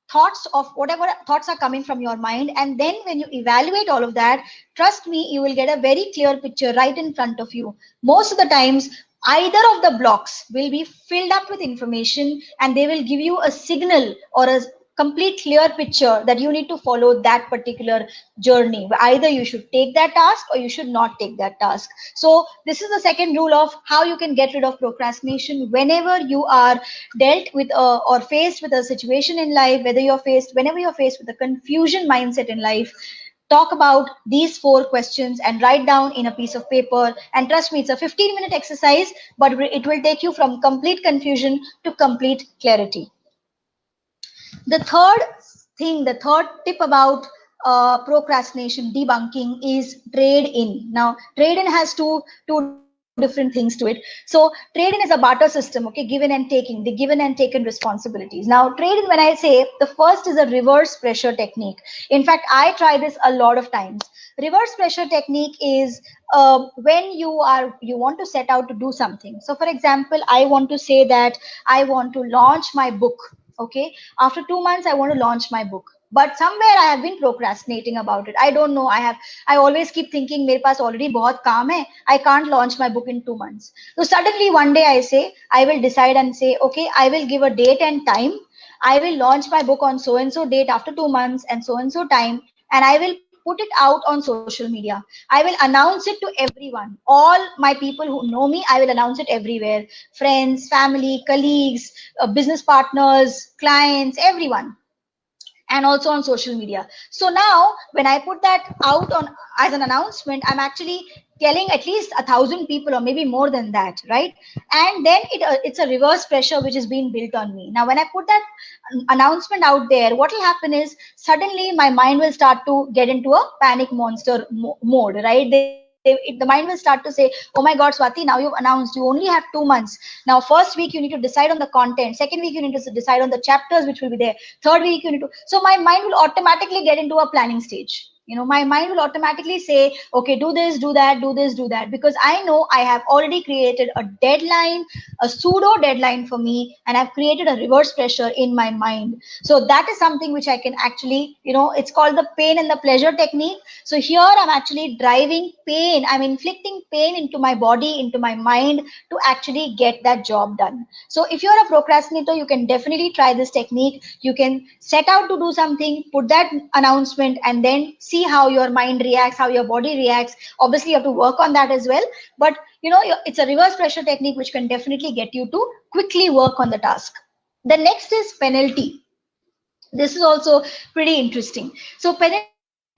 B: thoughts of whatever thoughts are coming from your mind, and then when you evaluate all of that, trust me, you will get a very clear picture right in front of you. Most of the times, either of the blocks will be filled up with information, and they will give you a signal or a complete clear picture that you need to follow that particular journey. Either you should take that task or you should not take that task. So this is the second rule of how you can get rid of procrastination. Whenever you are dealt with or faced with a situation in life, whenever you're faced with a confusion mindset in life, talk about these 4 questions and write down in a piece of paper. And trust me, it's a 15-minute exercise, but it will take you from complete confusion to complete clarity. The third tip about procrastination debunking is trade in. Now, trade in has two different things to it. So, trade in is a barter system, okay, given and taking, the given and taken responsibilities. Now, trade in, when I say, the first is a reverse pressure technique. In fact, I try this a lot of times. Reverse pressure technique is when you want to set out to do something. So, for example, I want to say that I want to launch my book. Okay, after 2 months, I want to launch my book. But somewhere I have been procrastinating about it. I don't know. I always keep thinking, मेरे पास already बहुत काम है. I can't launch my book in 2 months. So suddenly one day I say, I will decide and say, okay, I will give a date and time. I will launch my book on so and so date after 2 months and so time, and I will put it out on social media. I will announce it to everyone. All my people who know me, I will announce it everywhere. Friends, family, colleagues, business partners, clients, everyone, and also on social media. So now when I put that out on as an announcement, I'm actually telling at least 1,000 people or maybe more than that, right? And then it's a reverse pressure which is being built on me. Now when I put that announcement out there, what will happen is suddenly my mind will start to get into a panic monster mode, right? The mind will start to say, oh my god, Swati, now you've announced, you only have 2 months. Now first week you need to decide on the content, second week you need to decide on the chapters which will be there, third week you need to, so my mind will automatically get into a planning stage. My mind will automatically say, okay, do this, do that, do this, do that, because I know I have already created a deadline, a pseudo deadline for me, and I've created a reverse pressure in my mind. So that is something which I can actually, it's called the pain and the pleasure technique. So here I'm actually driving pain, I'm inflicting pain into my body, into my mind, to actually get that job done. So if you're a procrastinator, you can definitely try this technique. You can set out to do something, put that announcement, and then see how your mind reacts, how your body reacts. Obviously, you have to work on that as well. But it's a reverse pressure technique which can definitely get you to quickly work on the task. The next is penalty. This is also pretty interesting. So penalty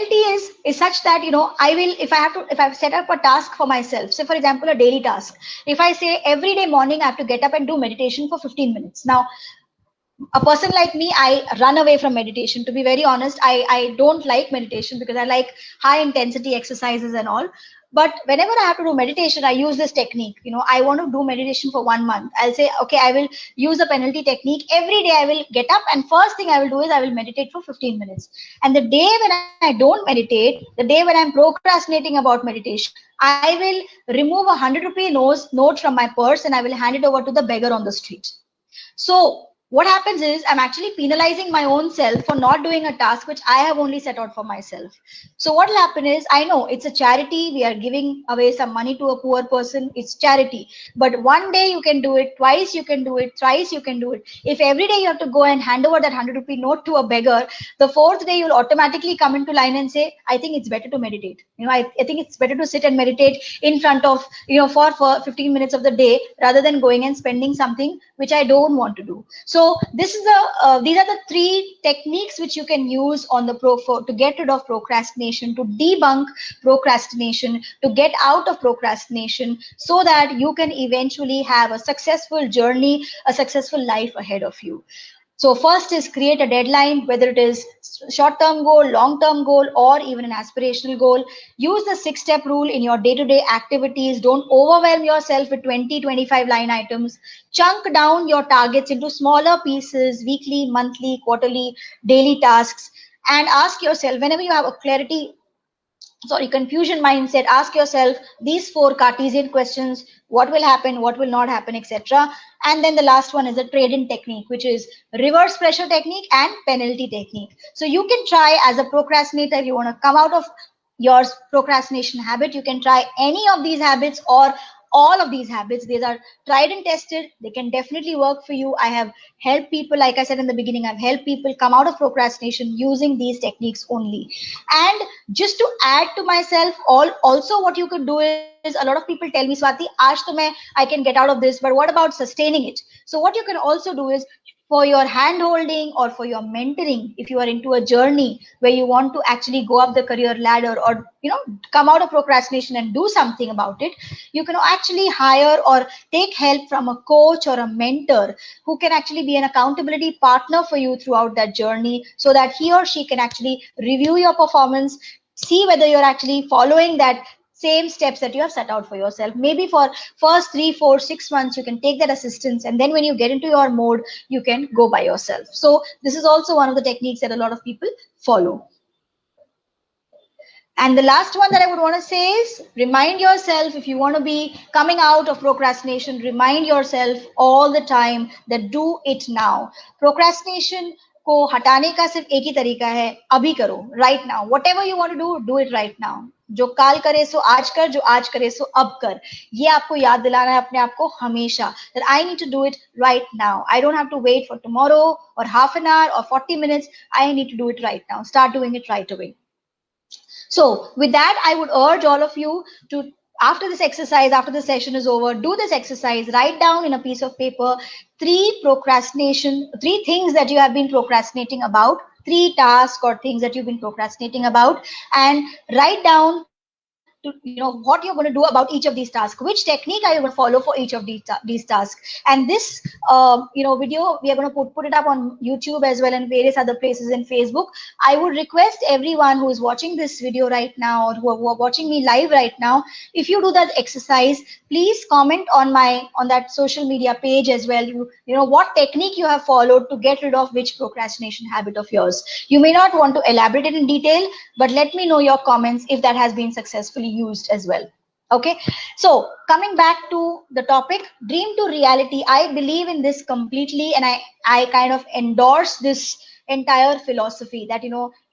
B: is such that if I've set up a task for myself, say for example a daily task, if I say every day morning I have to get up and do meditation for 15 minutes. Now a person like me, I run away from meditation. To be very honest, I don't like meditation because I like high intensity exercises and all. But whenever I have to do meditation, I use this technique. I want to do meditation for 1 month. I'll say, okay, I will use the penalty technique. Every day I will get up, and first thing I will do is I will meditate for 15 minutes. And the day when I don't meditate, the day when I'm procrastinating about meditation, I will remove a 100 rupee note from my purse and I will hand it over to the beggar on the street. So what happens is I'm actually penalizing my own self for not doing a task which I have only set out for myself. So what will happen is, I know it's a charity, we are giving away some money to a poor person, it's charity. But one day you can do it, twice you can do it, thrice you can do it. If every day you have to go and hand over that 100 rupee note to a beggar, the fourth day you'll automatically come into line and say, I think it's better to meditate. I think it's better to sit and meditate in front of, for 15 minutes of the day, rather than going and spending something which I don't want to do. So these are the 3 techniques which you can use on the to get rid of procrastination, to debunk procrastination, to get out of procrastination, so that you can eventually have a successful journey, a successful life ahead of you. So first is create a deadline, whether it is short-term goal, long-term goal, or even an aspirational goal. Use the 6-step rule in your day-to-day activities. Don't overwhelm yourself with 20, 25 line items. Chunk down your targets into smaller pieces, weekly, monthly, quarterly, daily tasks, and ask yourself, whenever you have a confusion mindset, ask yourself these 4 Cartesian questions: what will happen, what will not happen, etc. And then the last one is the trade-in technique, which is reverse pressure technique and penalty technique. So you can try, as a procrastinator, if you want to come out of your procrastination habit, you can try any of these habits or all of these habits. These are tried and tested, they can definitely work for you. I have helped people, like I said in the beginning, I've helped people come out of procrastination using these techniques only. And just to add to myself, also what you could do is, a lot of people tell me, Swati, aaj to I can get out of this, but what about sustaining it? So what you can also do is, for your hand holding or for your mentoring, if you are into a journey where you want to actually go up the career ladder, or come out of procrastination and do something about it, you can actually hire or take help from a coach or a mentor who can actually be an accountability partner for you throughout that journey, so that he or she can actually review your performance, see whether you're actually following that same steps that you have set out for yourself. Maybe for first 3 4 6 months you can take that assistance, and then when you get into your mode, you can go by yourself. So this is also one of the techniques that a lot of people follow. And the last one that I would want to say is, remind yourself, if you want to be coming out of procrastination, remind yourself all the time that do it now. Procrastination को हटाने का सिर्फ एक ही तरीका है, अभी करो, right now. Whatever you want to do it right now. जो काल करे सो आज कर, जो आज करे सो अब कर. ये आपको याद दिलाना है अपने आप को हमेशा, that I need to do it right now. I don't have to wait for tomorrow or half an hour or 40 minutes. I need to do it right now. Start doing it right away. So with that, I would urge all of you to, after this exercise, after the session is over, do this exercise, write down in a piece of paper three things that you have been procrastinating about, 3 tasks or things that you've been procrastinating about, and write down what you're going to do about each of these tasks, which technique are you going to follow for each of these tasks. And this video, we are going to put it up on YouTube as well, and various other places in Facebook. I would request everyone who is watching this video right now, or who are watching me live right now, if you do that exercise, please comment on that social media page as well, what technique you have followed to get rid of which procrastination habit of yours. You may not want to elaborate it in detail, but let me know your comments if that has been successfully used as well. Okay, so coming back to the topic, dream to reality, I believe in this completely, and I kind of endorse this entire philosophy that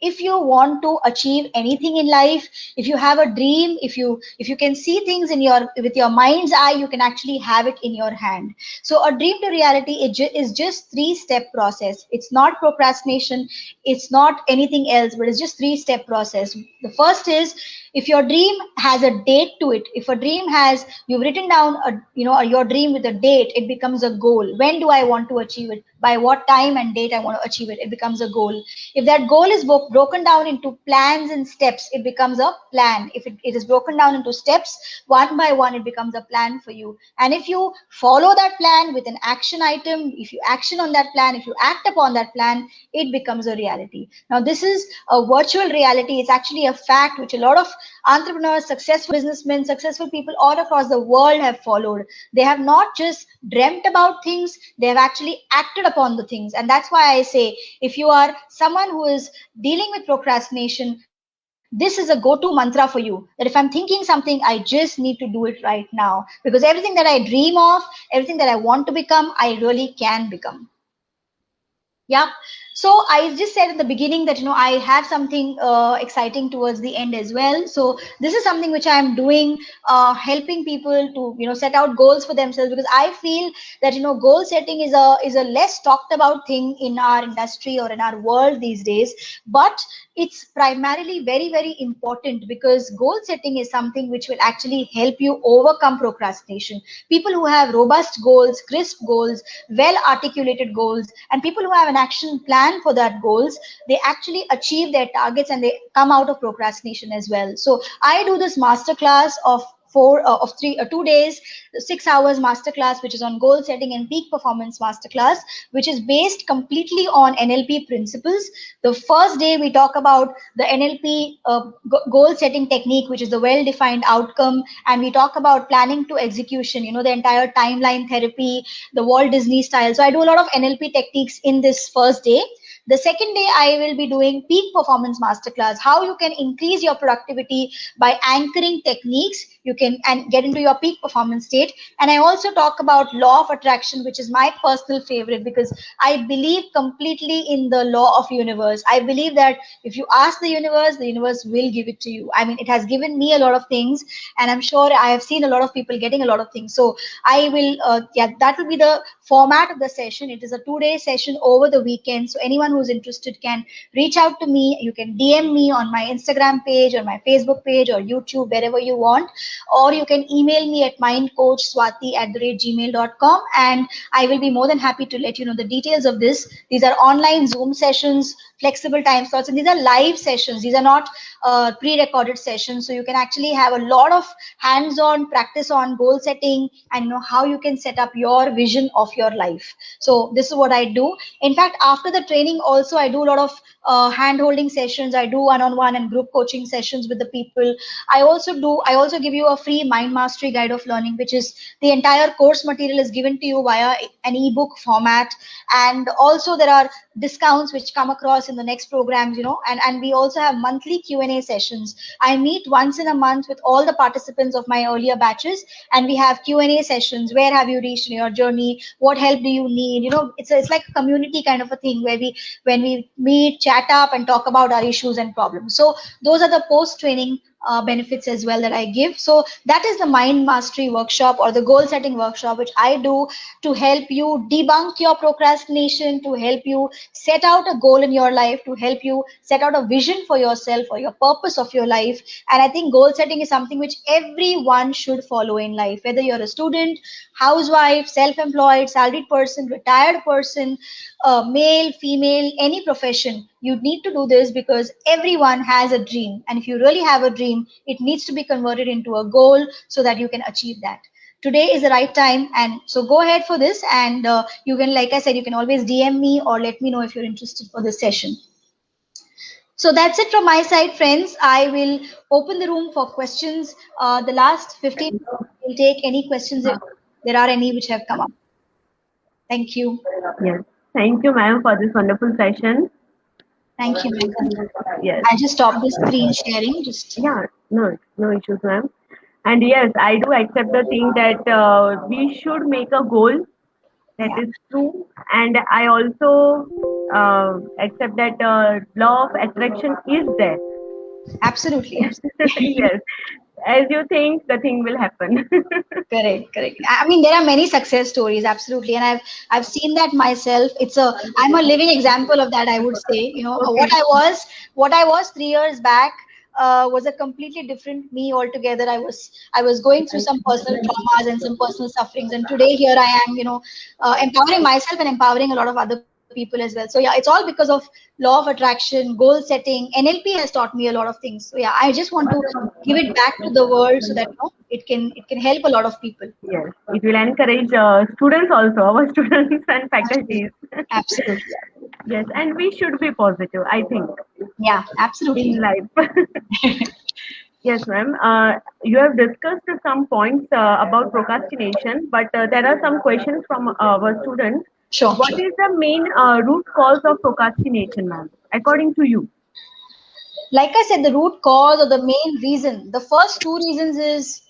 B: if you want to achieve anything in life, if you have a dream, if you can see things with your mind's eye, you can actually have it in your hand. So a dream to reality is just 3-step process. It's not procrastination, it's not anything else, but it's just 3-step process. The first is, if your dream has a date to it, if a dream has, you've written down your dream with a date, it becomes a goal. When do I want to achieve it? By what time and date I want to achieve it? It becomes a goal. If that goal is broken down into plans and steps, it becomes a plan. If it is broken down into steps, one by one, it becomes a plan for you. And if you follow that plan with an action item, if you action on that plan, if you act upon that plan, it becomes a reality. Now, this is a virtual reality. It's actually a fact which a lot of entrepreneurs, successful businessmen, successful people all across the world have followed. They have not just dreamt about things, they have actually acted upon the things. And that's why I say, if you are someone who is dealing with procrastination, this is a go-to mantra for you, that if I'm thinking something, I just need to do it right now, because everything that I dream of, everything that I want to become, I really can become. Yeah. So I just said at the beginning that, I have something exciting towards the end as well. So this is something which I'm doing, helping people to, set out goals for themselves, because I feel that, goal setting is a less talked about thing in our industry or in our world these days. But it's primarily very, very important, because goal setting is something which will actually help you overcome procrastination. People who have robust goals, crisp goals, well articulated goals, and people who have an action plan for that goals, they actually achieve their targets and they come out of procrastination as well. So I do this masterclass of 2 days, 6 hours masterclass, which is on goal setting and peak performance masterclass, which is based completely on NLP principles. The first day we talk about the NLP goal setting technique, which is the well-defined outcome, and we talk about planning to execution, the entire timeline therapy, the Walt Disney style. So I do a lot of NLP techniques in this first day. The second day, I will be doing peak performance masterclass, how you can increase your productivity by anchoring techniques you can and get into your peak performance state. And I also talk about law of attraction, which is my personal favorite, because I believe completely in the law of universe. I believe that if you ask the universe will give it to you. I mean, it has given me a lot of things, and I'm sure I have seen a lot of people getting a lot of things. So I will, that will be the format of the session. It is a 2-day session over the weekend. So anyone who's interested can reach out to me. You can DM me on my Instagram page or my Facebook page or YouTube, wherever you want. or you can email me at mindcoachswati@gmail.com, and I will be more than happy to let you know the details of this. These are online Zoom sessions, flexible time slots, and these are live sessions. These are not pre-recorded sessions, so you can actually have a lot of hands-on practice on goal setting and how you can set up your vision of your life. So this is what I do. In fact, after the training also, I do a lot of hand-holding sessions. I do one-on-one and group coaching sessions with the people. I also give you a free mind mastery guide of learning, which is the entire course material is given to you via an ebook format. And also there are discounts which come across in the next programs, and we also have monthly Q&A sessions. I meet once in a month with all the participants of my earlier batches, and we have Q&A sessions. Where have you reached in your journey? What help do you need? It's like a community kind of a thing where when we meet, chat up, and talk about our issues and problems. So those are the post-training benefits as well that I give. So that is the mind mastery workshop or the goal setting workshop, which I do to help you debunk your procrastination, to help you set out a goal in your life, to help you set out a vision for yourself or your purpose of your life. And I think goal setting is something which everyone should follow in life, whether you're a student, housewife, self-employed, salaried person, retired person, male, female, any profession. You need to do this because everyone has a dream. And if you really have a dream, it needs to be converted into a goal so that you can achieve that. Today is the right time, and so go ahead for this. And you can, like I said, you can always DM me or let me know if you're interested for this session. So that's it from my side, friends. I will open the room for questions. The last 15 minutes, we'll take any questions if there are any which have come up. Thank you.
A: Yes. Thank you, ma'am, for this wonderful session.
B: Thank you, ma'am.
A: Yes.
B: I'll just stop the screen sharing.
A: Yeah, no issues, ma'am. And yes, I do accept the thing that we should make a goal. That is true. And I also accept that law of attraction is there.
B: Absolutely.
A: Yes. As you think, the thing will happen.
B: Correct. I mean, there are many success stories, absolutely, and I've seen that myself. I'm a living example of that. I would say,
A: Okay.
B: what I was 3 years back was a completely different me altogether. I was going through some personal traumas and some personal sufferings, and today here I am, empowering myself and empowering a lot of other people as well. So yeah, it's all because of law of attraction, goal setting. NLP has taught me a lot of things. So yeah, I just want to give it back to the world so that it can help a lot of people.
A: Yes, it will encourage students also, our students and faculties.
B: Absolutely.
A: Yes, and we should be positive, I think,
B: Yeah, absolutely.
A: in life. Yes, ma'am. You have discussed some points about procrastination, but there are some questions from our students.
B: Sure.
A: What is the main root cause of procrastination, ma'am, according to you?
B: Like I said, the root cause or the main reason, the first two reasons is,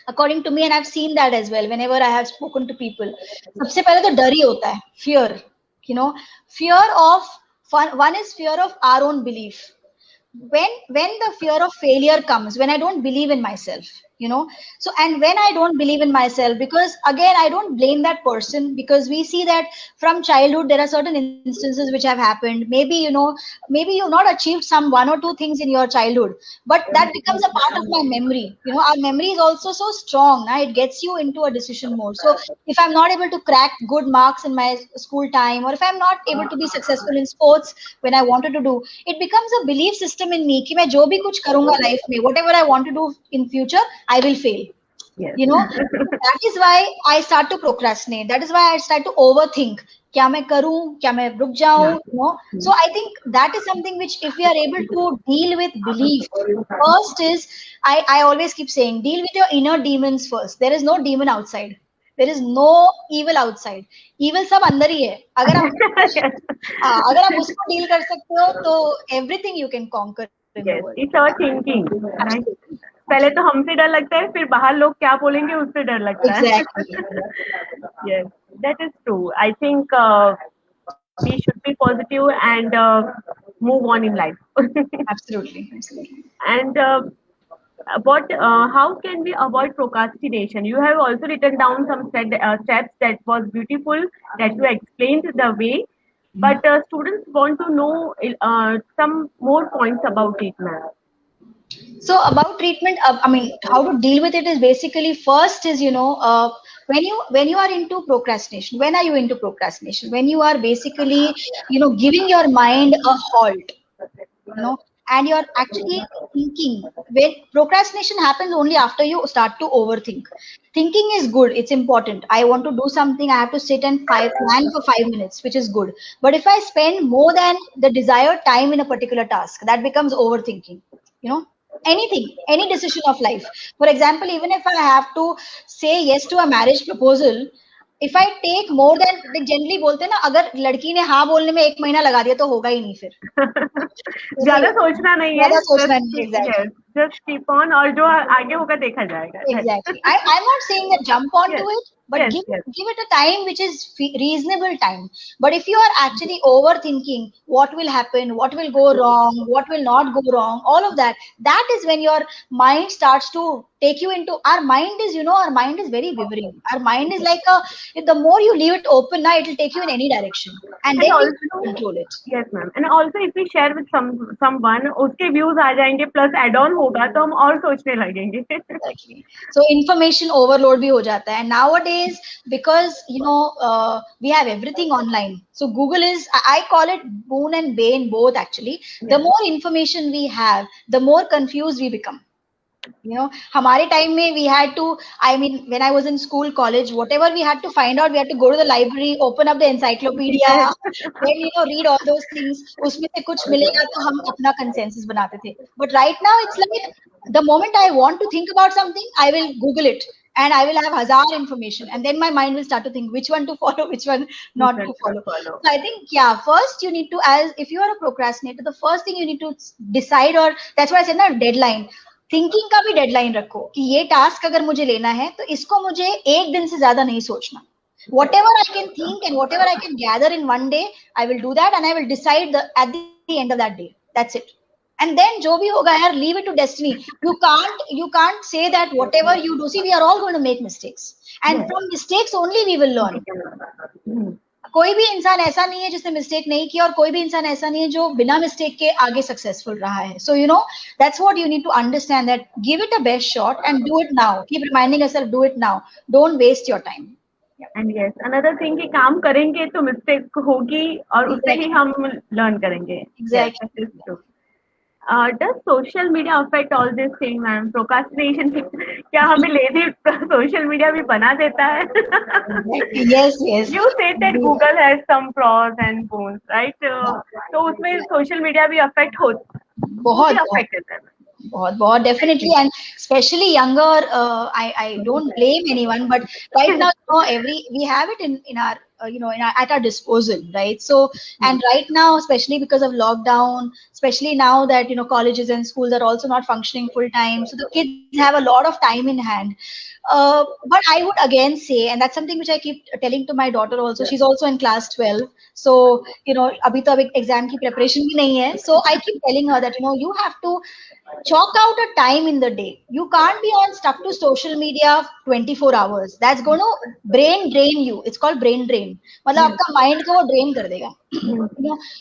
B: according to me, and I've seen that as well whenever I have spoken to people. सबसे पहले तो डर ही होता है, fear. Fear of one is fear of our own belief. When the fear of failure comes, when I don't believe in myself, so, and when I don't believe in myself, because again, I don't blame that person, because we see that from childhood there are certain instances which have happened. Maybe you've not achieved some one or two things in your childhood, but that becomes a part of my memory. Our memory is also so strong now, it gets you into a decision mode. So if I'm not able to crack good marks in my school time, or if I'm not able to be successful in sports when I wanted to do, it becomes a belief system in me कि मैं जो भी कुछ करूंगा life में, whatever I want to do in future, I will fail.
A: Yes.
B: That is why I start to procrastinate. That is why I start to overthink. क्या मैं करूं, क्या मैं रुक जाऊं, So I think that is something which, if we are able to deal with belief, first is, I always keep saying, deal with your inner demons first. There is no demon outside. There is no evil outside. Evil सब अंदर ही है. अगर आप उसको deal कर सकते हो, तो everything you can conquer in the
A: Yes,
B: world.
A: it's our thinking. Right? पहले तो हमसे डर लगता है, फिर बाहर लोग क्या बोलेंगे उससे डर लगता है.
B: Exactly.
A: Yes, that is true. I think we should be positive and move on in life.
B: Absolutely.
A: And how can we avoid procrastination? You have also written down some steps that was beautiful, that you explained the way, but students want to know some more points about it, ma'am.
B: So about treatment, I mean, how to deal with it is basically first is, when you are into procrastination, when are you into procrastination? When you are basically, giving your mind a halt, you know, and you're actually thinking. When procrastination happens only after you start to overthink. Thinking is good, it's important. I want to do something, I have to sit and plan for 5 minutes, which is good. But if I spend more than the desired time in a particular task, that becomes overthinking. You know, anything, any decision of life. For example, even if I have to say yes to a marriage proposal, if I take more than, generally बोलते हैं ना, अगर लड़की ने हाँ बोलने में 1 महीना लगा दिया तो होगा ही नहीं फिर. जैसे
A: ज्यादा सोचना नहीं है,
B: ज्यादा सोचना नहीं.
A: yes,
B: exactly.
A: just keep on, और जो आगे होगा देखा जाएगा. Yes.
B: Exactly. I'm not saying that jump onto
A: Yes,
B: it, but
A: yes, yes.
B: give it a time which is reasonable time. But if you are actually overthinking what will happen, what will go wrong, what will not go wrong, all of that, that is when your mind starts to take you into, our mind is, our mind is very vivid. Our mind is like the more you leave it open, now it will take you in any direction, and
A: And
B: then you
A: also,
B: control it.
A: yes ma'am, and also if we share with someone, उसके views आ जाएंगे, plus add on होगा तो हम और सोचने लगेंगे.
B: Exactly. So information overload भी हो जाता है. And nowadays, because we have everything online. So Google is, I call it boon and bane both actually. The
A: Yes.
B: more information we have, the more confused we become. हमारे time में we had to, I mean, when I was in school, college, whatever we had to find out, we had to go to the library, open up the encyclopedia, then read all those things. उसमें से कुछ मिलेगा तो हम अपना consensus बनाते थे. But right now it's like, the moment I want to think about something, I will Google it. And I will have hazar information, and then my mind will start to think which one to follow, which one not to follow.
A: Follow.
B: So I think, yeah, first you need to, as if you are a procrastinator, the first thing you need to decide, or that's why I said na, deadline. Thinking का भी deadline रखो कि ये task अगर मुझे लेना है तो इसको मुझे एक दिन से ज्यादा नहीं सोचना. Whatever I can think and whatever I can gather in one day, I will do that, and I will decide at the end of that day. That's it. And then जो भी होगा यार, leave it to destiny. You can't say that whatever you do. See, we are all going to make mistakes, and from mistakes only we will learn. कोई भी इंसान ऐसा नहीं है जिसने मिस्टेक नहीं किया, और कोई भी इंसान ऐसा नहीं है जो बिना मिस्टेक के आगे सक्सेसफुल रहा है. So that's what you need to understand, that give it a best shot and do it now. Keep reminding yourself, do it now, don't waste your time.
A: And yes, another thing कि काम करेंगे तो mistake होगी, और उससे ही हम learn करेंगे.
B: Exactly.
A: Does social media affect all this thing, ma'am? Procrastination क्या हमें लेजी social media भी बना देता है?
B: Yes, yes.
A: You said that Google has some pros and cons, right? तो उसमें social media भी affect
B: बहुत
A: affect करता है.
B: बहुत definitely, and especially younger. I don't blame anyone, but right now, we have it in our at our disposal, right? So, and right now, especially because of lockdown, especially now that colleges and schools are also not functioning full time, so the kids have a lot of time in hand. But I would again say, and that's something which I keep telling to my daughter also. She's also in class 12. So, अभी तो exam की preparation भी नहीं है. So I keep telling her that, you have to chalk out a time in the day. You can't be stuck to social media 24 hours. That's going to brain drain you. It's called brain drain. मतलब आपका mind को वो drain कर देगा.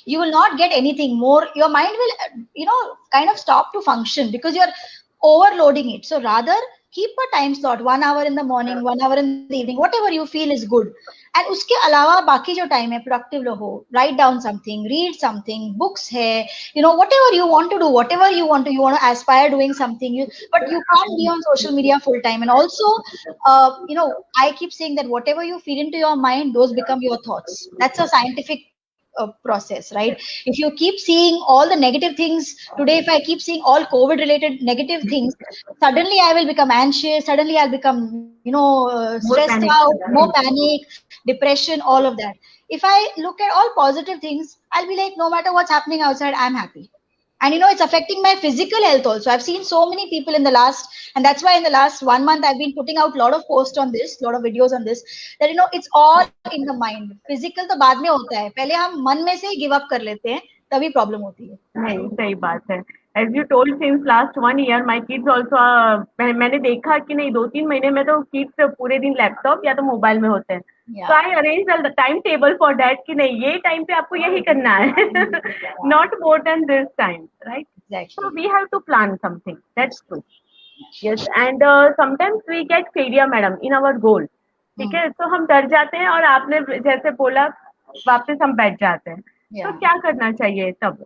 B: You will not get anything more. Your mind will, kind of stop to function because you're overloading it. So rather, keep a time slot, 1 hour in the morning, 1 hour in the evening, whatever you feel is good. And उसके अलावा बाकी जो time है productive रहो, write down something, read something, books है, whatever you want to do, whatever you want to aspire doing something, but you can't be on social media full time. And also, I keep saying that whatever you feed into your mind, those become your thoughts. That's a scientific process, right? If you keep seeing all the negative things today, if I keep seeing all COVID related negative things, suddenly I will become anxious, suddenly I'll become stressed out, more panic, depression, all of that. If I look at all positive things, I'll be like, no matter what's happening outside, I'm happy. And it's affecting my physical health also. I've seen so many people in the last, and that's why in the last 1 month I've been putting out a lot of posts on this, a lot of videos on this, that it's all in the mind. Physical तो बाद में होता है, पहले हम मन में से ही give up कर लेते हैं, तभी problem होती है.
A: नहीं, सही बात है. As you told, since last 1 year, my kids also, मैंने देखा कि नहीं 2-3 महीने में तो kids पूरे दिन लैपटॉप या तो मोबाइल में होते हैं. So I arranged the timetable for that कि नहीं ये टाइम पे आपको यही करना है, not more than this time, right?
B: Exactly.
A: So we have to plan something. That's true. Yes, and sometimes we get failure, madam, in our goal. ठीक
B: Hmm.
A: है, तो हम डर जाते हैं और आपने जैसे बोला वापस हम बैठ जाते हैं. तो
B: Yeah.
A: क्या करना चाहिए तब?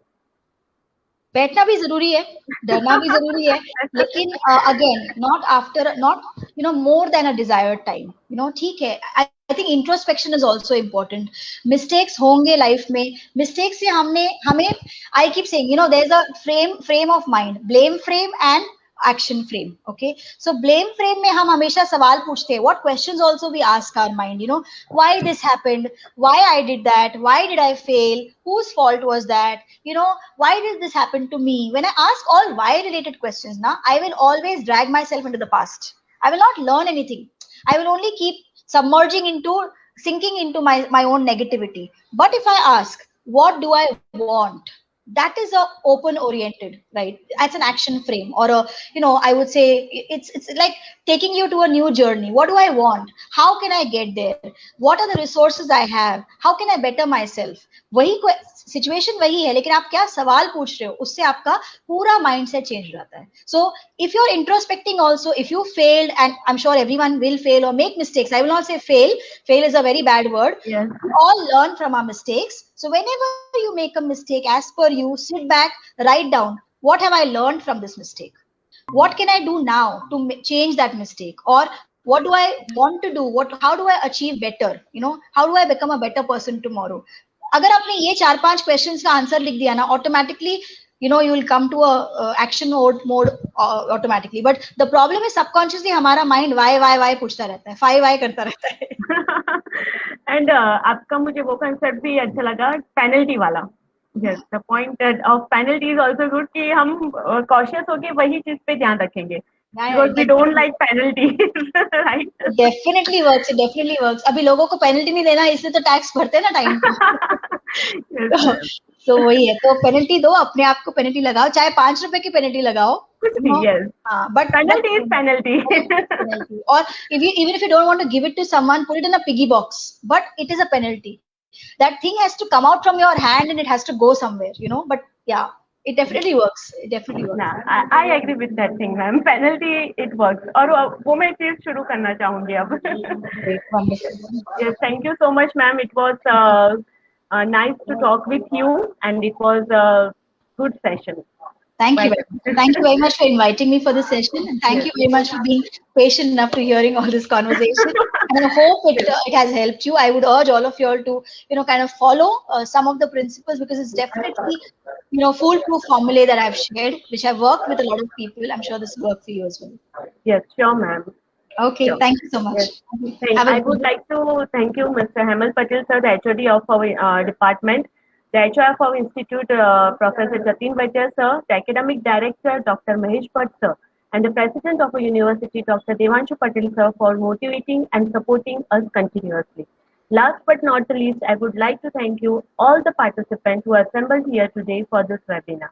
B: बैठना भी जरूरी है, डरना भी जरूरी है, लेकिन again not after, not more than a desired time, ठीक है. I think introspection is also important. Mistakes होंगे लाइफ में, मिस्टेक से हमने हमें, I keep saying, there is a frame of mind, blame frame and action frame. Okay, so blame frame में हम हमेशा सवाल पूछते हैं, what questions also we ask our mind, why this happened, why I did that, why did I fail, whose fault was that, why did this happen to me. When I ask all why related questions, now I will always drag myself into the past. I will not learn anything. I will only keep submerging into, sinking into my own negativity. But if I ask, what do I want, that is a open oriented, right? That's an action frame, or a, I would say, it's like taking you to a new journey. What do I want, how can I get there, what are the resources I have, how can I better myself. वही situation वही है, लेकिन आप क्या सवाल पूछ रहे हो, उससे आपका पूरा माइंडसेट चेंज हो जाता है. So if you are introspecting also, if you failed, and I am sure everyone will fail or make mistakes, I will not say fail is a very bad word.
A: Yes.
B: We all learn from our mistakes. So whenever you make a mistake, as per you, sit back, write down, what have I learned from this mistake, what can I do now to change that mistake, or what do I want to do, how do I achieve better, how do I become a better person tomorrow. अगर आपने ये 4-5 questions का answer लिख दिया ना, automatically you will come to a action mode automatically. But the problem is subconsciously हमारा mind why पूछता रहता है, why करता रहता है.
A: एंड आपका मुझे वो कंसेप्ट भी अच्छा लगा, पेनल्टी वाला. Yes, the point of penalty is also good कि हम कॉशियस होके वही चीज पे ध्यान रखेंगे, because we don't like penalty. Right.
B: Definitely works, it definitely works. अभी लोगों को पेनल्टी नहीं देना, इसलिए तो टैक्स भरते हैं ना टाइम पे. तो वही है, तो पेनल्टी दो, अपने आप को पेनल्टी लगाओ, चाहे 5 रुपए की पेनल्टी लगाओ,
A: कुछ भी. Yes,
B: but
A: penalty is penalty.
B: or even if you don't want to give it to someone, put it in a piggy box, but it is a penalty. That thing has to come out from your hand and it has to go somewhere, but yeah, it definitely works. It definitely works.
A: Nah, I agree with that thing, ma'am. Penalty, it works. और वो मैं चीज शुरू करना चाहूंगी अब.
B: Great, wonderful.
A: Yes, thank you so much, ma'am. It was nice to talk with you, and it was a good session.
B: Thank you very much. Thank you very much for inviting me for this session, and thank you very much for being patient enough to hearing all this conversation. And I hope it has helped you. I would urge all of you all to kind of follow some of the principles, because it's definitely foolproof formulae that I've shared, which I've worked with a lot of people. I'm sure this will work for you as well.
A: Yes, sure, ma'am.
B: Okay,
A: sure.
B: Thank you so much.
A: Yes. I would like to thank you, Mr. Hemal Patel, sir, the HOD of our department, the HR of our institute, Professor Jatin Vaidya, sir, the academic director, Dr. Mahesh Bhatt, sir, and the president of our university, Dr. Devanshu Patel, sir, for motivating and supporting us continuously. Last but not the least, I would like to thank you, all the participants who assembled here today for this webinar.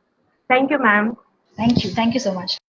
A: Thank you, ma'am.
B: Thank you. Thank you so much.